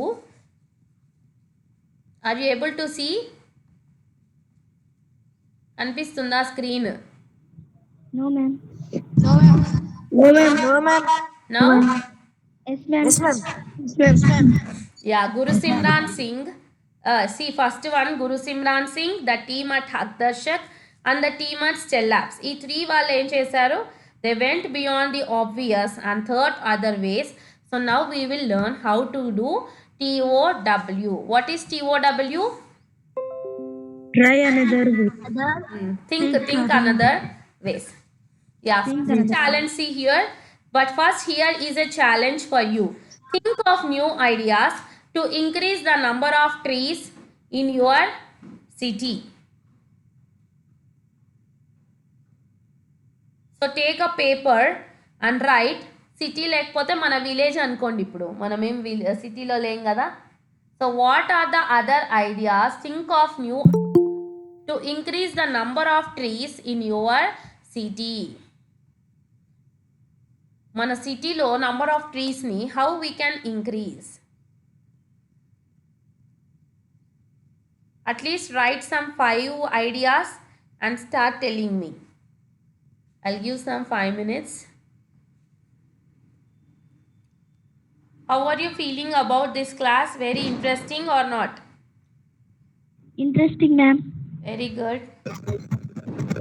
Are you able to see? అనిపిస్తుందా screen? No, ma'am. No, ma'am. No, ma'am. Now? Yes, ma'am. Yes, ma'am. Yes, ma'am. Yeah, Guru Simran Singh. See, first one, Guru Simran Singh, the team at Hakdarshak and the team at Stellabs. ఈ three వాళ్ళు ఏం చేశారు? They went beyond the obvious and thought other ways. So now we will learn how to do TOW. What is TOW? Try another way. Think another ways. Yeah, challenge see here. But first here is a challenge for you. Think of new ideas to increase the number of trees in your city. So take a paper and right. City లేకపోతే మన village అనుకోండి, ఇప్పుడు మనం ఏం సిటీలో లేం కదా. So what are the other ideas, think of new to increase the number of trees in your city. మన సిటీలో నంబర్ ఆఫ్ ట్రీస్ని how we can increase. At least write some 5 ideas and start telling me. I'll give some 5 minutes. How are you feeling about this class? Very interesting or not? Interesting, ma'am. Very good.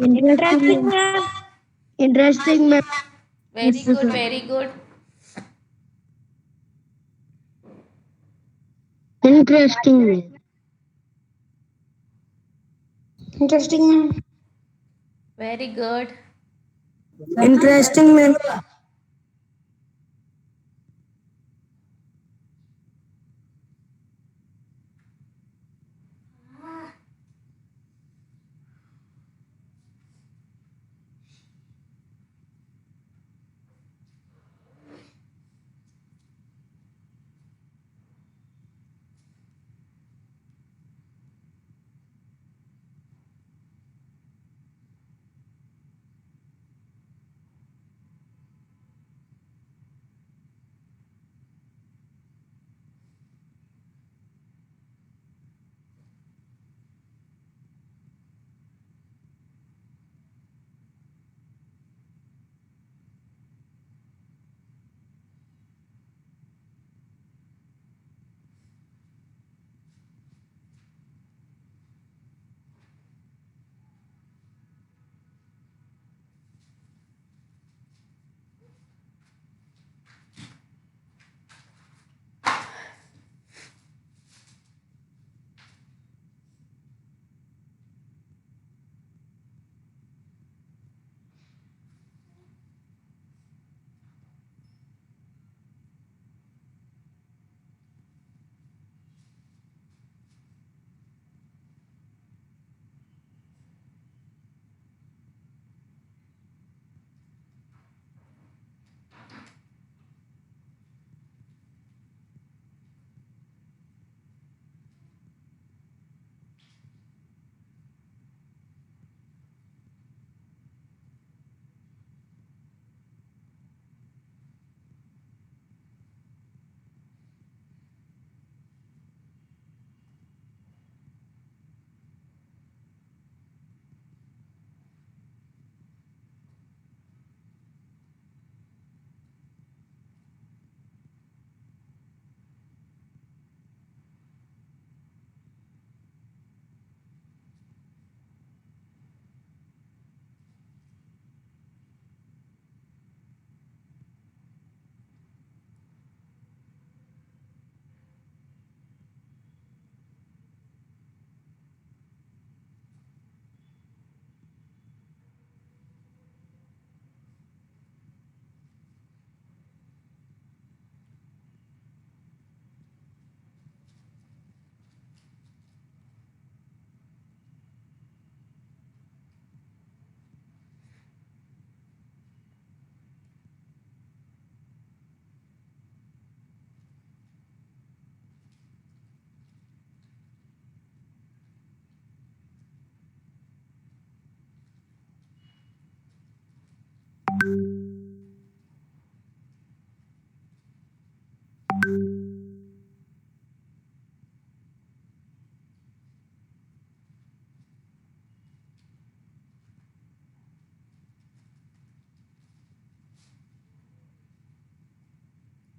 Interesting, ma'am. Interesting, ma'am. Very good, very good. Interesting, ma'am. Interesting, ma'am. Very good. Interesting, ma'am.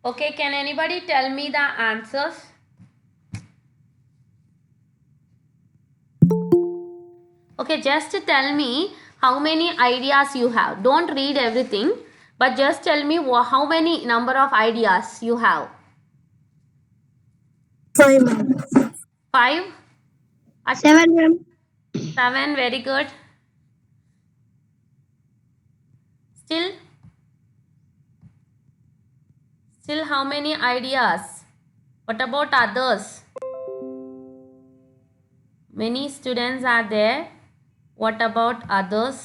Okay, can anybody tell me the answers? Okay, just tell me how many ideas you have. Don't read everything, but just tell me how many number of ideas you have. 5, ma'am. 5? 7, ma'am. 7, very good. Still? Still how many ideas? What about others? Many students are there. What about others?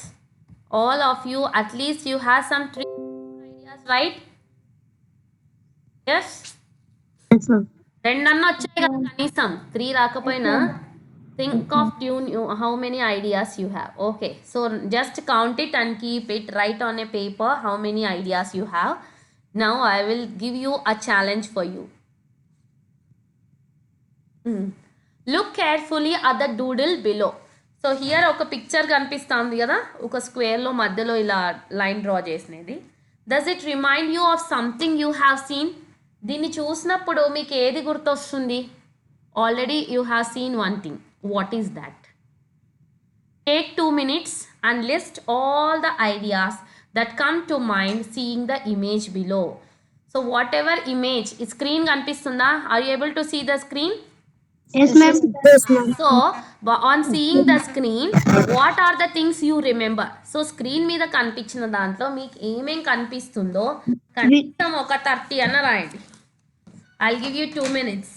All of you, at least you have some 3 ideas, right? Yes? Yes, ma'am. రెండన్నా వచ్చాయి కదా కనీసం 3 రాకపోయినా think of tune you how many ideas you have. Okay, so just count it and keep it, write on a paper how many ideas you have. Now I will give you a challenge for you. Look carefully at the doodle below. So here ఒక picture కనిపిస్తుంది కదా, ఒక స్క్వేర్లో మధ్యలో ఇలా line draw చేసినది. Does it remind you of something you have seen? దీన్ని చూసినప్పుడు మీకు ఏది గుర్తొస్తుంది? Already you have seen one thing. What is that? Take 2 minutes and list all the ideas that come to mind seeing the image below. So whatever image, screen kanpistunda? Are you able to see the screen? Yes, ma'am. Yes, ma'am. So on seeing the screen, what are the things you remember? So screen మీద కనిపించిన దాంట్లో మీకు ఏమేం కనిపిస్తుందో కనీసం ఒక 30 అన్న రాయండి. I'll give you 2 minutes.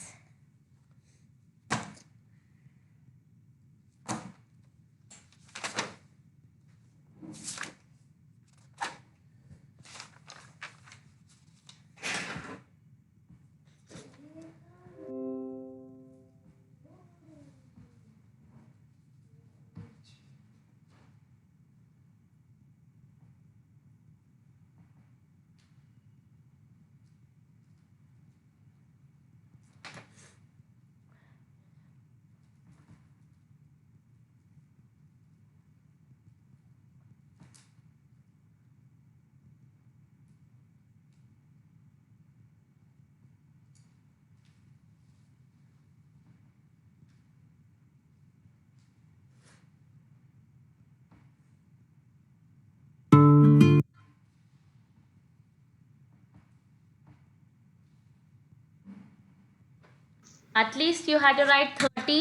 At least you had to write 30.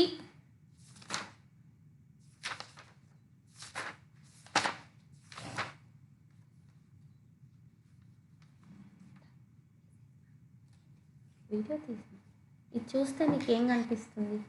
Video తీసి ఇది చూస్తే నీకేం కనిపిస్తుంది?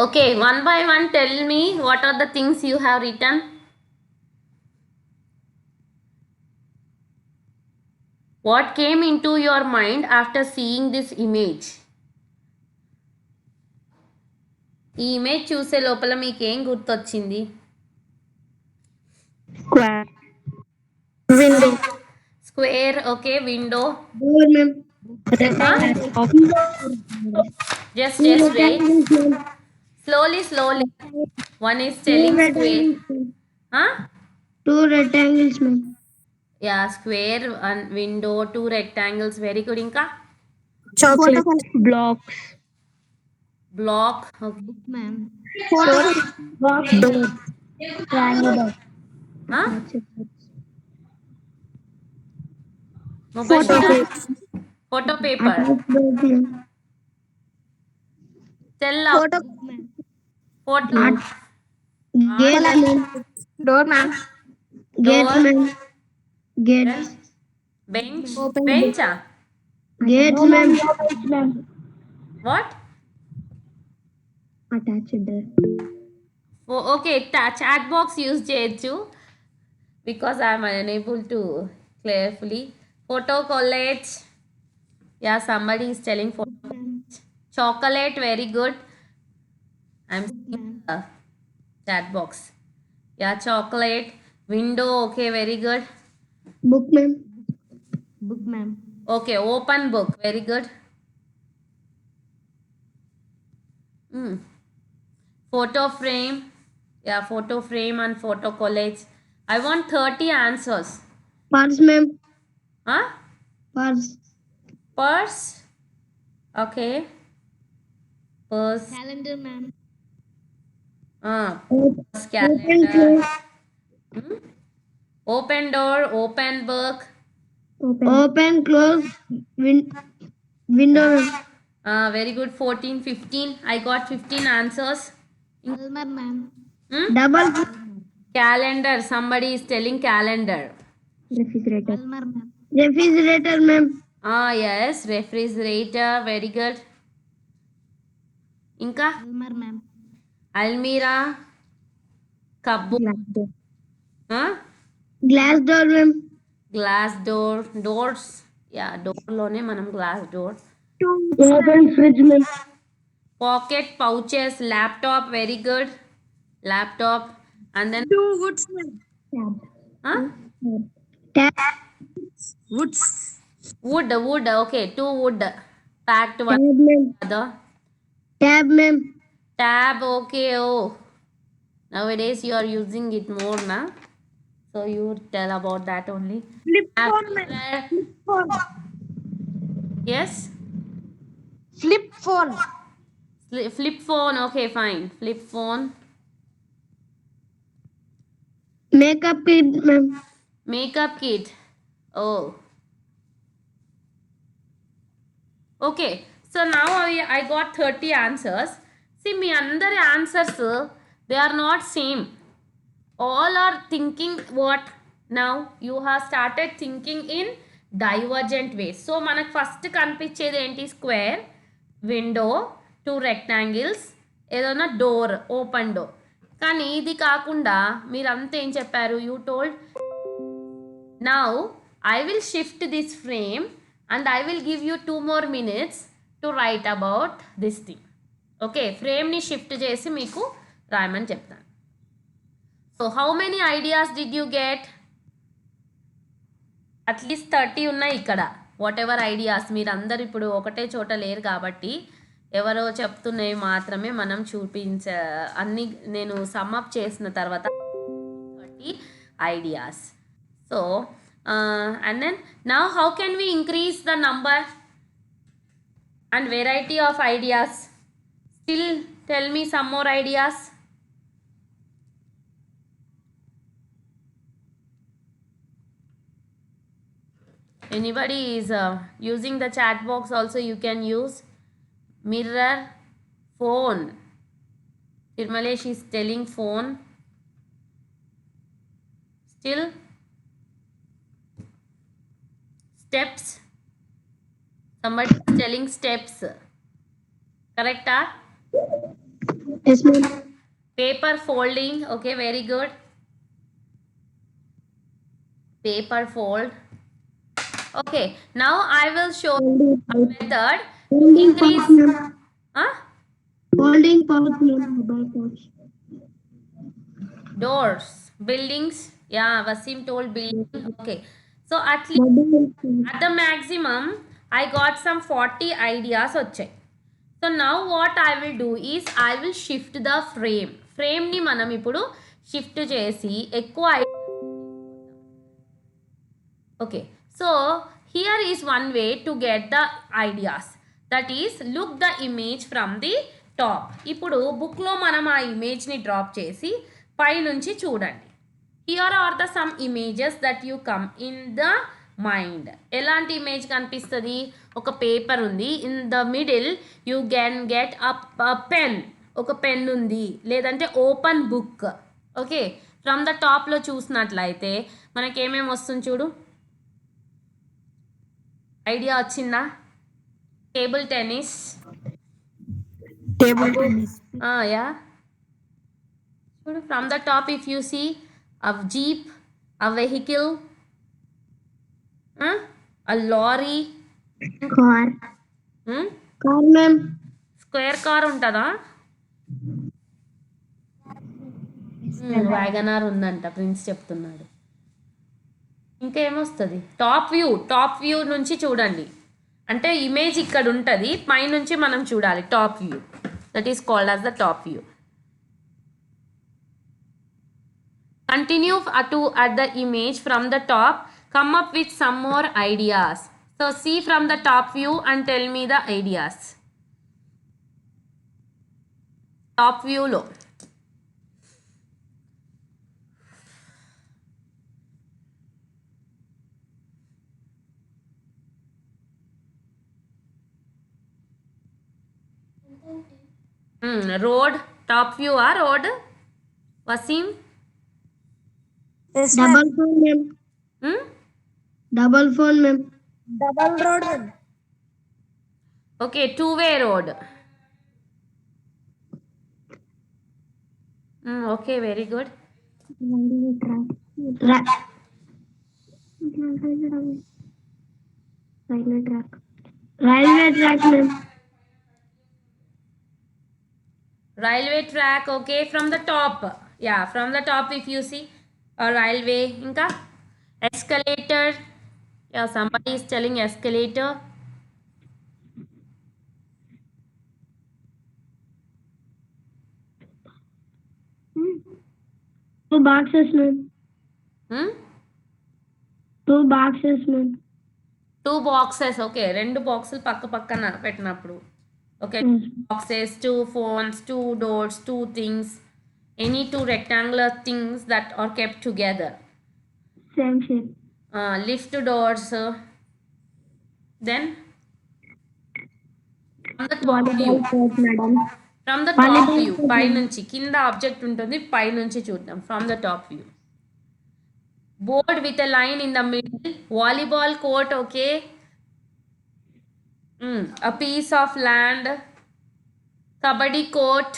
Okay, one by one tell me what are the things you have written. What came into your mind after seeing this image? ఈ image చూసే లోపల మీకు ఏం గుర్తొచ్చింది? Square. Window. Square, okay. Window. Door, ma'am. Just wait. Slowly. One is telling square. Huh? 2 rectangles, ma'am. Yeah, square and window, 2 rectangles. Very good. Inka? Chocolate. Blocks. Block. Okay. Ma'am. Door. Triangle. Huh? Photo. Photo paper. Tell out. Photo. Gate, ma'am. Door, ma'am. Gate, Door. ma'am. Gate. Bench. Open Bench. Gates, ma'am. What? Attached. Okay, chat box use చేయొచ్చు because I am unable to clearly. Photo collage. Yeah, somebody is telling photo collage. Chocolate, very good. I'm seeing the chat box. Yeah, chocolate. Window, okay, very good. Book, ma'am. Book, ma'am. Okay, open book, very good. Hmm. Photo frame. Yeah, photo frame and photo collage. I want 30 answers. Purse, ma'am. Huh? Purse. Purse. Okay. Purse. Calendar, ma'am. Purse, calendar. Hmm? Open door, open book. Open, close, window, ma'am. Very good. 14, 15. I got 15 answers. Almar, ma'am. Hmm? Double. Calendar. Somebody is telling calendar. Refrigerator. Almar, ma'am. Refrigerator, ma'am. Yes. Refrigerator. Very good. Inka? Almar, ma'am. Almira. Cupboard. Glass door. Huh? Glass door, ma'am. Glass door. Doors. Yeah, door lone manam glass door. Open fridge, ma'am. Pocket pouches. Laptop. Very good. Laptop. And then Two woods, ma'am. huh? Tab. Woods. Wood. Okay, 2 wood. Packed one. Tab, ma'am. Other. Tab, ma'am. Tab. Okay. Oh, nowadays you are using it more, na? So you tell about that only. Flip Tab, phone, ma'am. mirror. Flip phone. Yes. Flip phone. Flip phone. Okay, fine. Flip phone. Makeup kit, ma'am. Makeup kit. Oh. Okay. So now I got 30 answers. See, me under answers, they are not same. All are thinking what? Now you have started thinking in divergent ways. So మనకు first కనిపించేది ఏంటి? Square, window, 2 rectangles, ఏదైనా door, open door. కానీ ఇది కాకుండా మీరంతా ఏం చెప్పారు? You told now I will shift this frame and I will give you 2 more minutes to write about this thing. Okay, ఫ్రేమ్ని షిఫ్ట్ చేసి మీకు రాయమని చెప్తాను. So how many ideas did you get? At least 30 ఉన్నాయి ఇక్కడ. What ever ideas. మీరందరు ఇప్పుడు ఒకటే చోట లేరు కాబట్టి ఎవరో చెప్తున్నవి మాత్రమే మనం అన్ని నేను సమ్అప్ చేసిన తర్వాత 30 ideas. So and then now how can we increase the number and variety of ideas? Still tell me some more ideas. Anybody is using the chat box also, you can use mirror, phone. Tirmalesh is telling phone. Still steps. Somebody is telling steps. Correct? Yes, ma'am. Paper folding. Okay, very good. Paper fold. Okay, now I will show a method to increase. Huh? Holding pouch, ma'am. Mobile pouch. Doors, buildings. Yeah, Wasim told building. Okay, so at least Mobile at the maximum I got some 40 ideas వచ్చాయి. So now what I will do is I will shift the frame. Frame ని మనం ఇప్పుడు shift చేసి ఎక్కువ okay. So here is one way to get the ideas. That is, look the image from the top. ఇప్పుడు బుక్లో మనం ఆ ఇమేజ్ని డ్రాప్ చేసి పైనుంచి చూడండి. Here are the some images that you come in the mind. ఎలాంటి ఇమేజ్ కనిపిస్తుంది? ఒక పేపర్ ఉంది. In the middle you can get a pen. ఒక పెన్ ఉంది, లేదంటే open book. Okay, from the టాప్లో చూసినట్లయితే మనకేమేమి వస్తుంది చూడు. ఐడియా వచ్చిందా? Table tennis. Table tennis. Yeah. From the top, if you see a jeep, a vehicle, a lorry, Car. hmm? Car, ma'am. Square car ఉంటుందా? వ్యాగనార్ ఉందంట, ప్రిన్స్ చెప్తున్నాడు. ఇంకా ఏమొస్తుంది? టాప్ వ్యూ నుంచి చూడండి. అంటే ఇమేజ్ ఇక్కడ ఉంటుంది, పైనుంచి మనం చూడాలి. Top view, that is called as the top view. Continue at the image from the top. Come up with some more ideas. So see from the top view and tell me the ideas. Top view lo. Road. Top view or road? Wasim? Yes, ma'am. Double phone, ma'am. Double phone, ma'am. Double road, ma'am. Okay, two-way road. Okay, very good. Railway track. Railway track. Railway track, ma'am. Railway track, okay, from the top. Yeah, from the top if you see a railway. Inka? Escalator. Yeah, somebody is telling escalator. Two boxes, ma'am. Hmm? Two boxes, ma'am. Two boxes, okay. రెండు బాక్సులు పక్క పక్కన పెట్టినప్పుడు. Okay, boxes, two phones, two doors, two things. Any two rectangular things that are kept together. Same shape. Lift doors. Then from the top view. Court, madam. From the top view, పైనుంచి కింద object ఉంటుంది, పైనుంచి చూద్దాం. From the top view. Board with a line in the middle. Volleyball court, okay. A piece of land. Kabaddi court.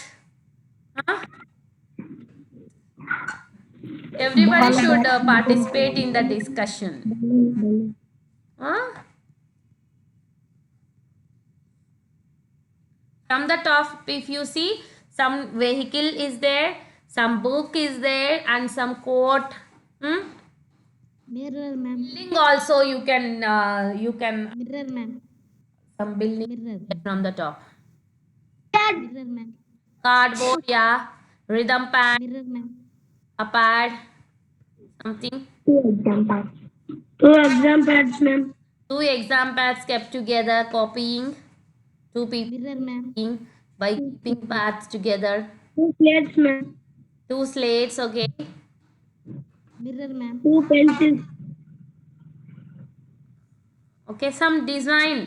Everybody should participate in the discussion. From the top, if you see, some vehicle is there, some book is there, and some court. Mirror, ma'am. Building also you can Mirror, ma'am. some building from the top. Mirror, ma'am. Cardboard, yeah. Rhythm pad, Mirror, ma'am. a pad, something. Two exam pads. Two exam pads, ma'am. Two exam pads kept together, copying. Two people Mirror, ma'am. copying by keeping pads together. Two plates, ma'am. Two slates, okay. Mirror, ma'am. Two pencils. Okay, some design.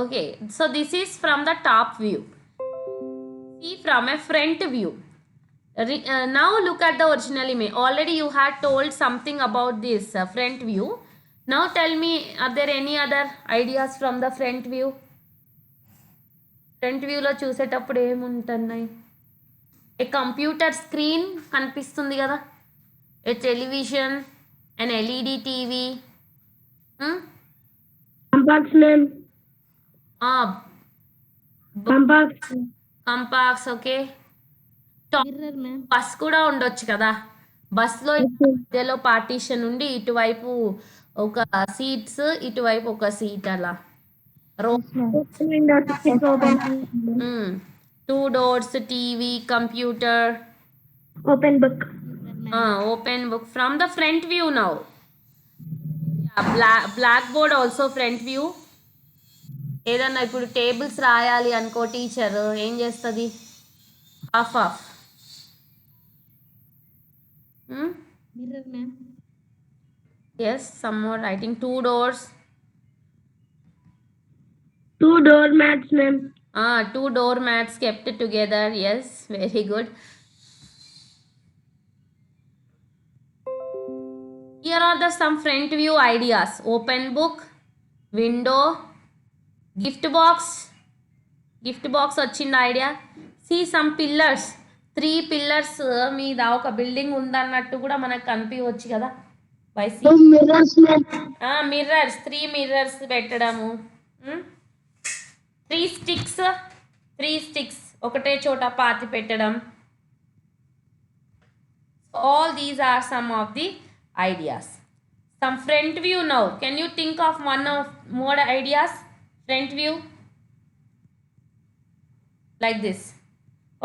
Okay, so this is from the top view. See from a front view. Now look at the original image. Already you had told something about this front view. Now tell me, are there any other ideas from the front view? Front view లో చూసేటప్పుడు ఏముంటున్నాయి? ఏ computer screen కనిపిస్తుంది కదా, a television, an LED TV. Compass, ma'am. Compass. Compass, okay. Mirror, ma'am. Bus కూడా ఉండొచ్చు కదా, బస్లో మధ్యలో partition ఉండి ఇటువైపు ఒక సీట్స్, ఇటువైపు ఒక సీట్, అలా two doors, TV, computer, Open book. Open book. From the front view now, blackboard also front view. ఏదన్నా ఇప్పుడు టేబుల్స్ రాయాలి అనుకో, టీచర్ ఏం చేస్తుంది? Half of. Mirror, ma'am. Yes, some more writing. Two doors. Two doormats, ma'am. Two doormats kept together. Yes, very good. Here are the some front view ideas. Open book, window, gift box వచ్చింది idea. See some pillars, 3 pillars మీద ఒక building ఉందన్నట్టు కూడా మనకు కనిపించవచ్చు కదా. Bye see mirrors, 3 mirrors పెట్టడము. 3 sticks ఒకటే చోట పాతి పెట్టడం. All these are some of the ideas. Some front view now. Can you think of one of more ideas? Front view. Like this.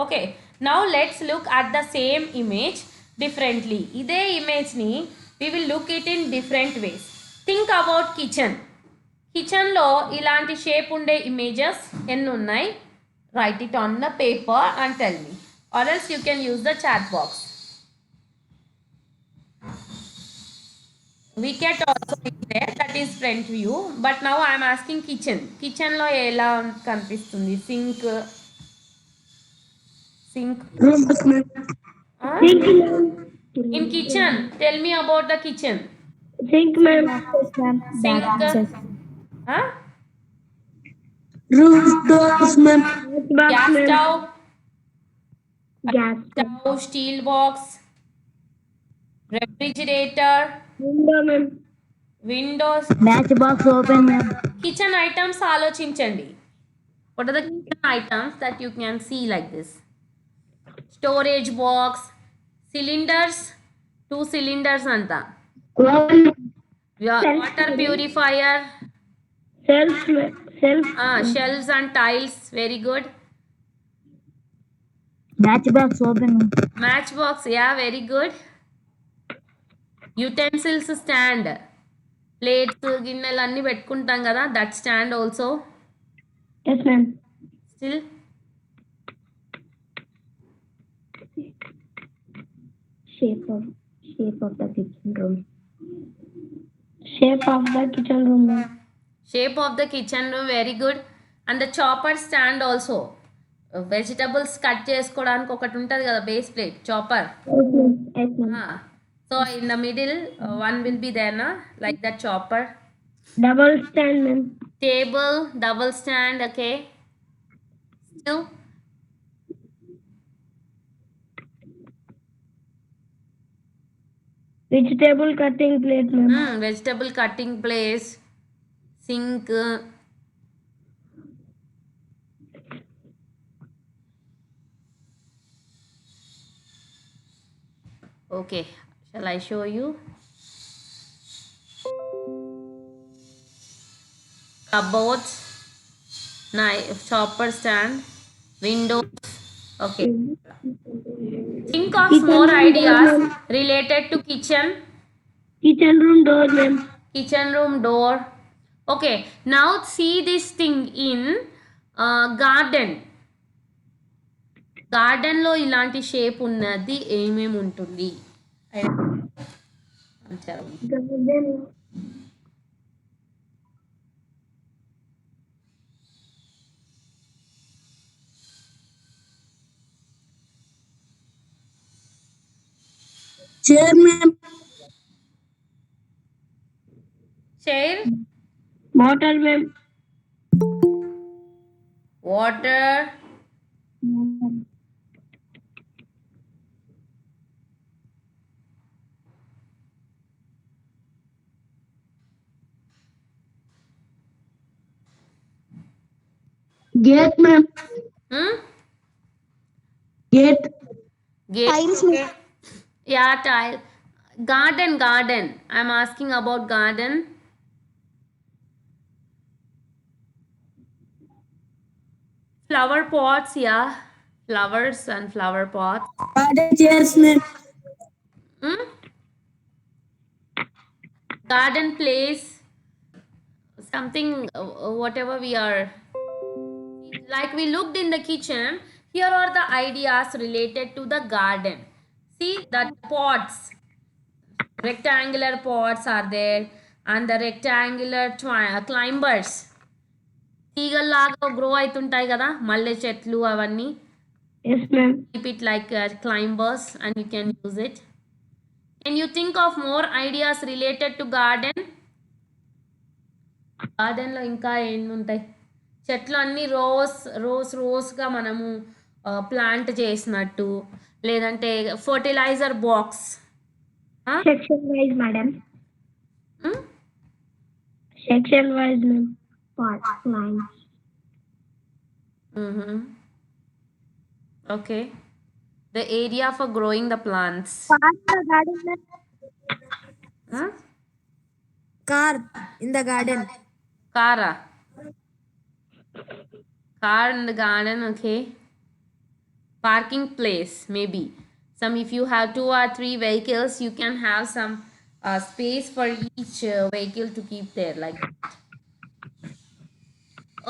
Okay. Now let's look at the same image differently. Ide image ni we will look it in different ways. Think about kitchen. Kitchen lo ilanti shape unde images ennu unnai? Write it on the paper and tell me. Or else you can use the chat box. Wicket also is there, that is front view. But now I am asking kitchen. Kitchen lo ela kanipistundi? Sink. Huh? In kitchen, tell me about the kitchen. Sink, ma'am. Sink. Huh? Room doors, ma'am. Gas stove. Gas. Stove, steel box. Refrigerator. Window, ma'am. Windows. Matchbox open, ma'am. Kitchen items ఆలోచించండి. What are the kitchen items that you can see like this? Storage box, cylinders, 2 cylinders anta. Water purifier, Shelf. shelves and tiles, very good. Matchbox open, ma'am. Matchbox, yeah, very good. Utensils stand, plates, గిన్నెలు అన్నీ పెట్టుకుంటాం కదా, that stand also. Yes, ma'am. Still Shape of the kitchen room. Shape of the kitchen room, ma'am. shape of the kitchen room, very good. And the chopper stand also. Vegetables cut చేసుకోవడానికి ఒకటి ఉంటుంది కదా, base plate chopper. Yes, ma'am. So in the middle one will be there na, like that chopper. Double stand, ma'am. Table, double stand, okay. Still Vegetable cutting plate, ma'am. vegetable cutting place, sink. Okay, shall I show you? Cupboards, knife, chopper stand, windows. Okay. Think of more ideas related to kitchen. Kitchen room door, ma'am. Kitchen room door. Okay, now see this thing in garden. Garden లో ఇలాంటి shape ఉన్నది ఏమేమి ఉంటుంది? Garden. Chair, ma'am. Chair, Water, ma'am. water, Gate, ma'am. Gate. gate. Tiles, Okay. Yeah, tile. Garden. I'm asking about garden. Flower pots, yeah. Flowers and flower pots. Garden chairs, ma'am. Garden place. Something, whatever we are. Like we looked in the kitchen, here are the ideas related to the garden. See the pots. Rectangular pots are there and the rectangular climbers. తీగల్లాగా grow అవుతుంటాయి కదా మల్లె చెట్లు అవన్నీ. Yes, ma'am. Keep it like climbers and you can use it. Can you think of more ideas related to garden? Garden లో ఇంకా ఎన్ని ఉంటాయి? చెట్లు అన్ని రోస్గా మనము ప్లాంట్ చేసినట్టు, లేదంటే fertiliser box. Section wise, madam. Section wise, ma'am. Parts, lines. Okay. The area for growing the plants. Parts the garden, ma'am. Huh? Car in the garden. Car in the garden, okay. Parking place, maybe. Some, if you have 2 or 3 vehicles, you can have some space for each vehicle to keep there, like that.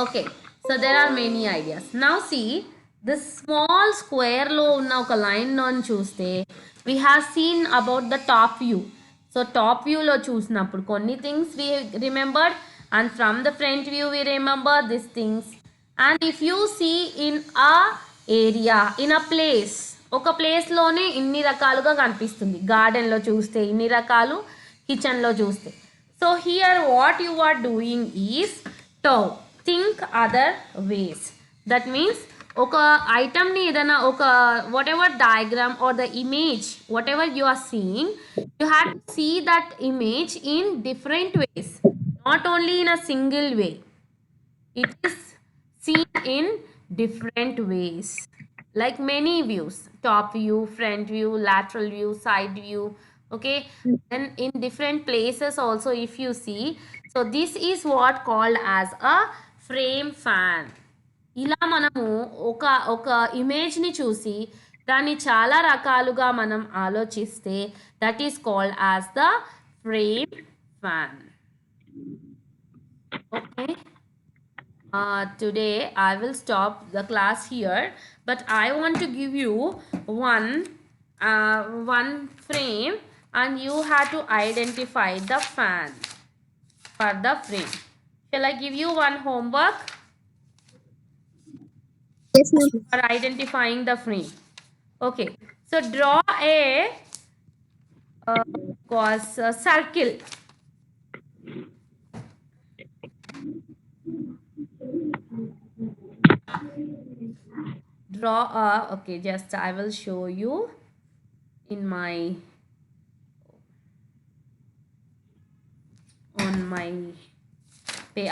Okay, so there are many ideas. Now see, this small square lo unna oka line non chuste, we have seen about the top view. So top view lo chusnappudu konni things we remembered, and from the front view we remember these things. And if you see in a area, in a place, ఒక ప్లేస్లోనే ఇన్ని రకాలుగా కనిపిస్తుంది. గార్డెన్లో చూస్తే ఇన్ని రకాలు, కిచెన్లో చూస్తే. So here what you are doing is think other ways. That means ఒక ఐటమ్ని ఏదైనా ఒక whatever diagram or the image whatever you are seeing, you have to see that image in different ways, not only in a single way. It is seen in different ways, like many views: top view, front view, lateral view, side view. Okay, then in different places also if you see. So this is what called as a frame fan. ఇలా మనము ఒక ఇమేజ్ని చూసి దాన్ని చాలా రకాలుగా మనం ఆలోచిస్తే that is called as the frame fan. Okay, today I will stop the class here, but I want to give you one frame, and you have to identify the fan for the frame. Shall I give you one homework Yes, ma'am. for identifying the frame? Okay, so draw a circle. Draw a, okay, just I will show you in my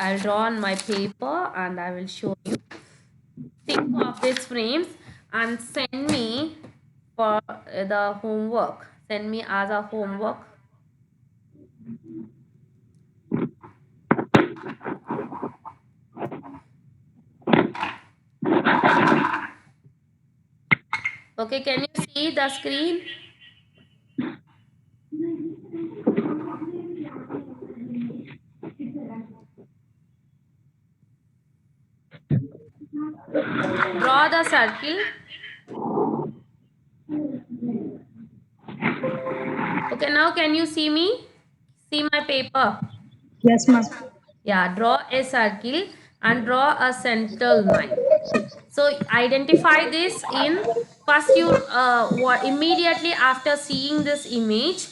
I'll draw on my paper and I will show you. Think of these frames and send me for the homework. Send me as a homework. Okay, can you see the screen? Draw the circle. Okay, now can you see me? See my paper? Yes, ma'am. Yeah, draw a circle and draw a central line. So identify this in first you what immediately after seeing this image,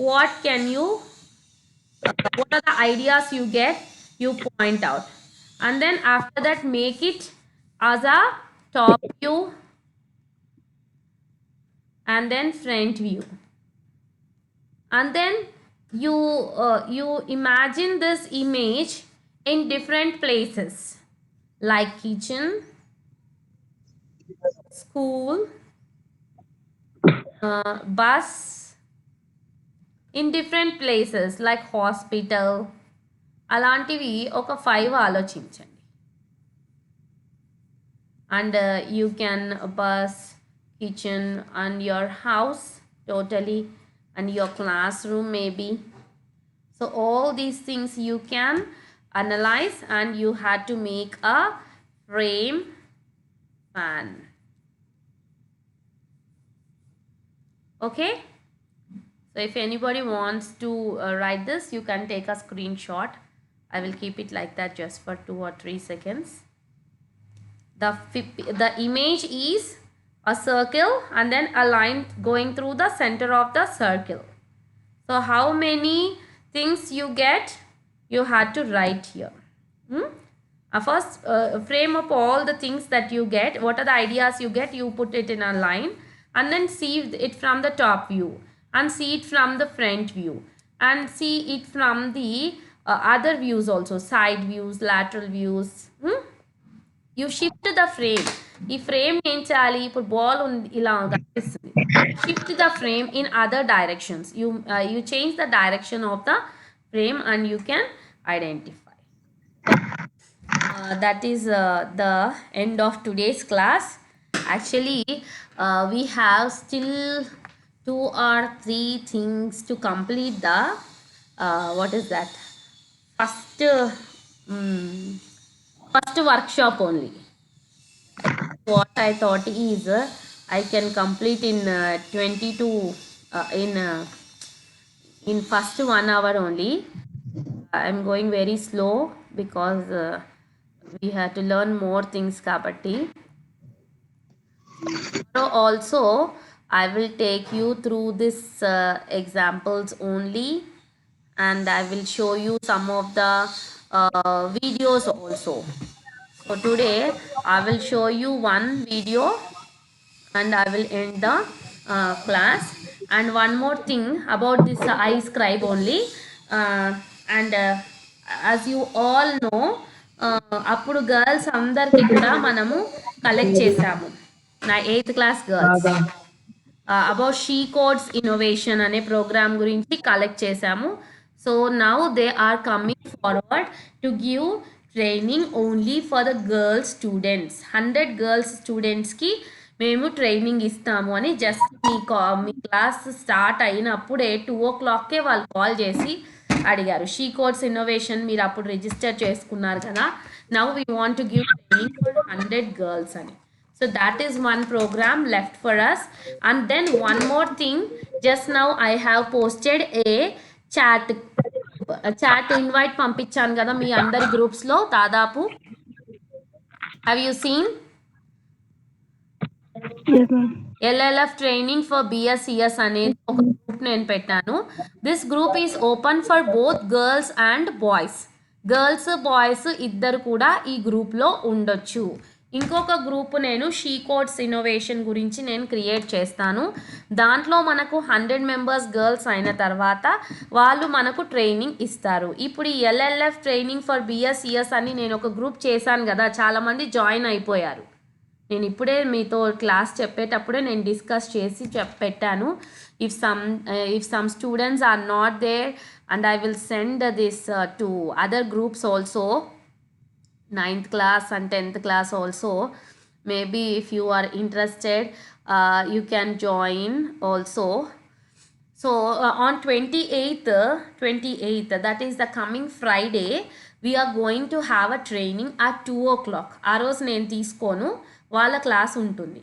what can you what are the ideas you get, you point out, and then after that make it as a top view and then front view, and then you imagine this image in different places like kitchen, school, bus, in different places like hospital. అలాంటివి ఒక 5 ఆలోచించండి. And you can bus, kitchen and your house totally, and your classroom maybe. So all these things you can analyze and you had to make a frame fan. Okay, so if anybody wants to write this, you can take a screenshot. I will keep it like that just for 2 or 3 seconds. The image is a circle and then a line going through the center of the circle. So how many things you get, you had to write here. First, frame up all the things that you get. What are the ideas you get? You put it in a line and then see it from the top view and see it from the front view and see it from the other views also, side views, lateral views. You shift the frame. ఈ frame ఏం చేయాలి, ఇప్పుడు ball ఉంది ఇలా కనిపిస్తుంది, shift the frame in other directions. You change the direction of the frame and you can identify. That is the end of today's class. Actually, we have still 2 or 3 things to complete the what is that, first first workshop only. What I thought is I can complete in 22 in first 1 hour only. I'm going very slow because we have to learn more things kabatti. So also I will take you through this examples only, and I will show you some of the videos also. So today I will show you one video and I will end the class. And one more thing about this iScribe only, and as you all know, అప్పుడు girls అందరికి కూడా మనము collect చేసాము, నా 8th class girls, about she codes innovation అనే programme గురించి collect చేసాము. So now they are coming forward to give training only for the girls students. 100 girls స్టూడెంట్స్కి మేము ట్రైనింగ్ ఇస్తాము అని జస్ట్ మీ క్లాస్ స్టార్ట్ అయినప్పుడే 2 o'clockకే వాళ్ళు కాల్ చేసి అడిగారు. షీ కోడ్స్ ఇన్నోవేషన్ మీరు అప్పుడు రిజిస్టర్ చేసుకున్నారు కదా, now we want to give training for 100 girls అని. So that is one program left for us. And then one more thing, just now I have posted a chat invite పంపించాను కదా మీ అందరి గ్రూప్స్లో దాదాపు. Have you seen? Yes, ma'am. LLF training for BSCS అనేది ఒక group నేను పెట్టాను. This group is open for both girls and boys. Girls boys ఇద్దరు కూడా ఈ గ్రూప్లో ఉండొచ్చు. ఇంకొక గ్రూప్ నేను షీ కోడ్స్ ఇన్నోవేషన్ గురించి నేను క్రియేట్ చేస్తాను. దాంట్లో మనకు 100 మెంబర్స్ గర్ల్స్ అయిన తర్వాత వాళ్ళు మనకు ట్రైనింగ్ ఇస్తారు. ఇప్పుడు ఈ LLF ట్రైనింగ్ ఫర్ BSCS అని నేను ఒక గ్రూప్ చేశాను కదా, చాలామంది జాయిన్ అయిపోయారు. నేను ఇప్పుడే మీతో క్లాస్ చెప్పేటప్పుడే నేను డిస్కస్ చేసి పెట్టాను. If some students are not there and I will send this to other groups also, 9th class and 10th class also. Maybe if you are interested, you can join also. So on 28th, that is the coming Friday, we are going to have a training at 2 o'clock. ఆ రోజు నేను తీసుకోను, వాళ్ళ class ఉంటుంది.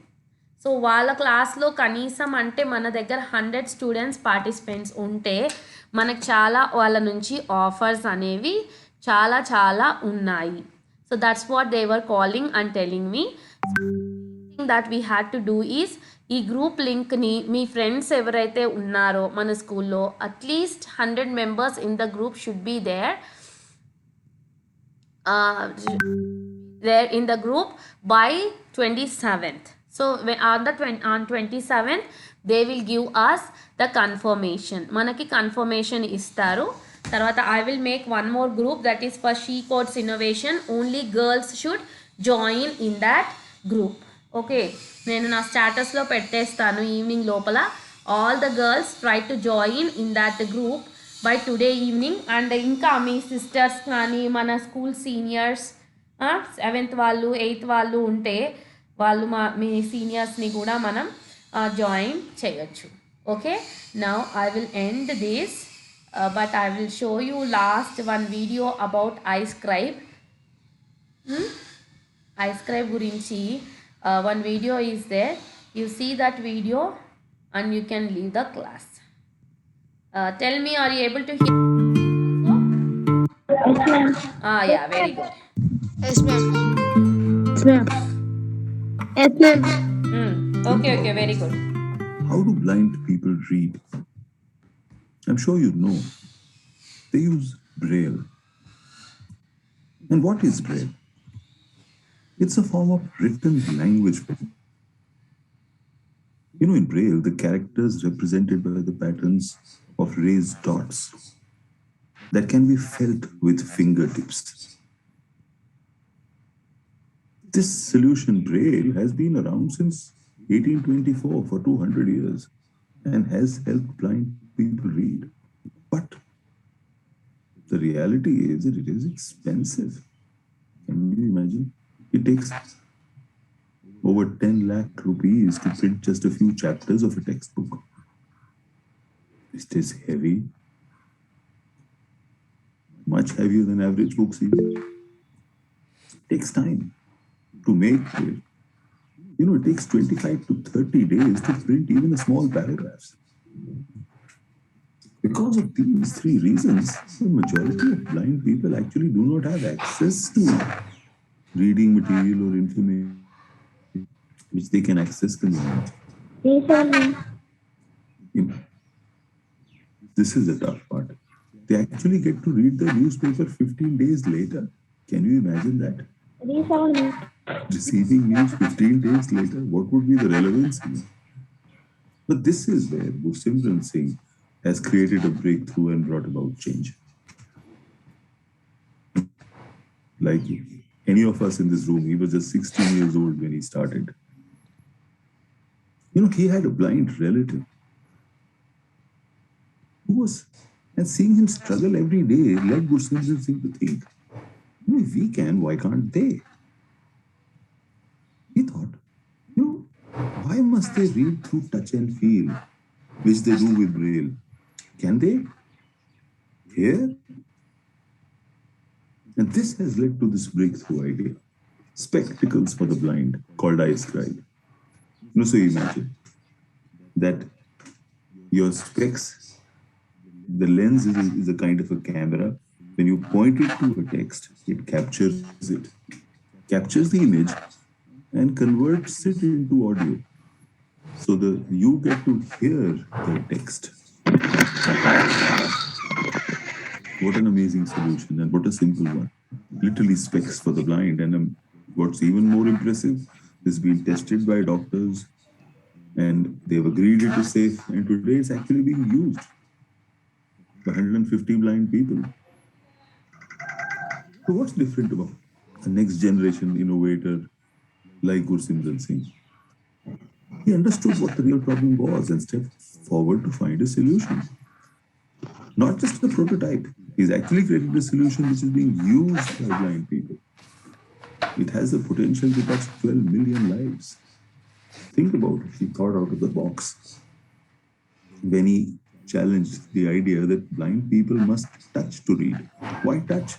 So వాళ్ళ క్లాస్లో కనీసం అంటే మన దగ్గర 100 స్టూడెంట్స్ పార్టిసిపెంట్స్ ఉంటే మనకు చాలా వాళ్ళ నుంచి ఆఫర్స్ అనేవి చాలా చాలా ఉన్నాయి. So that's what they were calling and telling me. Thing that we had to do is ఈ గ్రూప్ లింక్ని మీ ఫ్రెండ్స్ ఎవరైతే ఉన్నారో మన స్కూల్లో at least 100 members in the group should be there in the group by 27th. So on 27th they will give us the confirmation. మనకి confirmation ఇస్తారు. తర్వాత I will make one more group that is for she codes innovation. Only girls should join in that group. Okay, నేను నా స్టేటస్లో పెట్టేస్తాను evening లోపల. All the girls try to join in that group by today evening. And ఇంకా మీ sisters కానీ మన school seniors 7th వాళ్ళు 8th వాళ్ళు ఉంటే వాళ్ళు మీ సీనియర్స్ని కూడా మనం జాయిన్ చేయొచ్చు. Okay, now I will end this. But I will show you last one video about iScribe. iScribe gurinchi one video is there. You see that video and you can leave the class. Tell me, are you able to hear? Yes, ma'am. Yeah, very good. Yes, ma'am. Yes, ma'am. Yes, ma'am. Okay, very good. How do blind people read? I'm sure you know. They use Braille. And what is Braille? It's a form of written language. In Braille, the characters represented by the patterns of raised dots that can be felt with fingertips. This solution, Braille, has been around since 1824 for 200 years and has helped blind people read. But the reality is that it is expensive. Can you imagine? It takes over 10 lakh rupees to print just a few chapters of a textbook. It is heavy, much heavier than average books even. It takes time to make it. It takes 25 to 30 days to print even a small paragraphs. Because of these three reasons, the majority of blind people actually do not have access to reading material or information which they can access conveniently. This is the tough part. They actually get to read the newspaper 15 days later. Can you imagine that? Receiving news 15 days later, what would be the relevance? But this is where Gursimran Singh has created a breakthrough and brought about change. Like any of us in this room, he was just 16 years old when he started. He had a blind relative who was, and seeing him struggle every day led Gursimran Singh to think, if we can, why can't they? He thought, why must they read through touch and feel, which they do with Braille? Can they hear? And this has led to this breakthrough idea. Spectacles for the blind, called eye scribe. So imagine that your specs, the lens is a kind of a camera. When you point it to a text, it captures the image and converts it into audio. So you get to hear the text. What an amazing solution, and what a simple one. Literally specs for the blind. And what's even more impressive, this has been tested by doctors and they've agreed it is safe. And today it's actually being used by 150 blind people. So what's different about a next generation innovator like Gursimran Singh? He understood what the real problem was and stepped forward to find a solution. Not just a prototype. He's actually created a solution which is being used by blind people. It has the potential to touch 12 million lives. Think about it. He thought out of the box when he challenged the idea that blind people must touch to read. Why touch?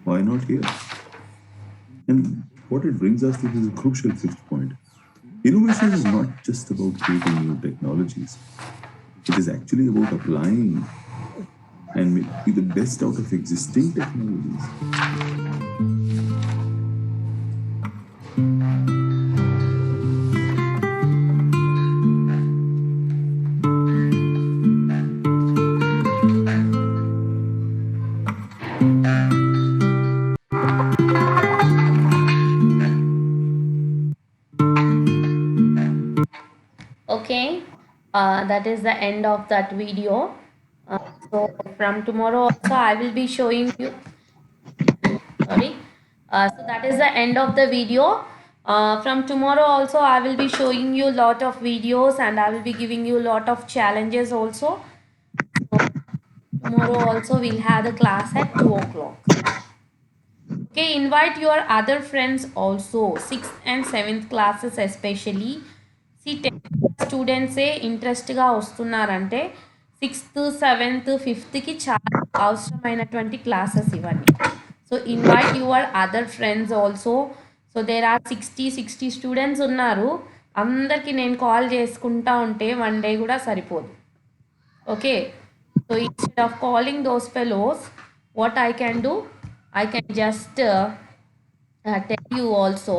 Why not hear? And what it brings us to is a crucial fifth point. Innovation is not just about creating new technologies. It is actually about applying and make the best out of existing technologies. Okay, that is the end of that video. So from tomorrow also I will be showing you, sorry, so that is the end of the video. From tomorrow also I will be showing you lot of videos and I will be giving you lot of challenges also. So tomorrow also we'll have the class at 2 o'clock. Okay, invite your other friends also, 6th and 7th classes especially. See, 10th students ఇంట్రెస్ట్గా వస్తున్నారంటే 6th 7th 5thకి చాలా అవసరమైనటువంటి classes ఇవన్నీ. So invite your other friends also. So there are 60 students ఉన్నారు. అందరికీ నేను call చేసుకుంటా ఉంటే వన్ డే కూడా సరిపోదు. Okay, so instead of calling those fellows, what I can do, I can just tell you also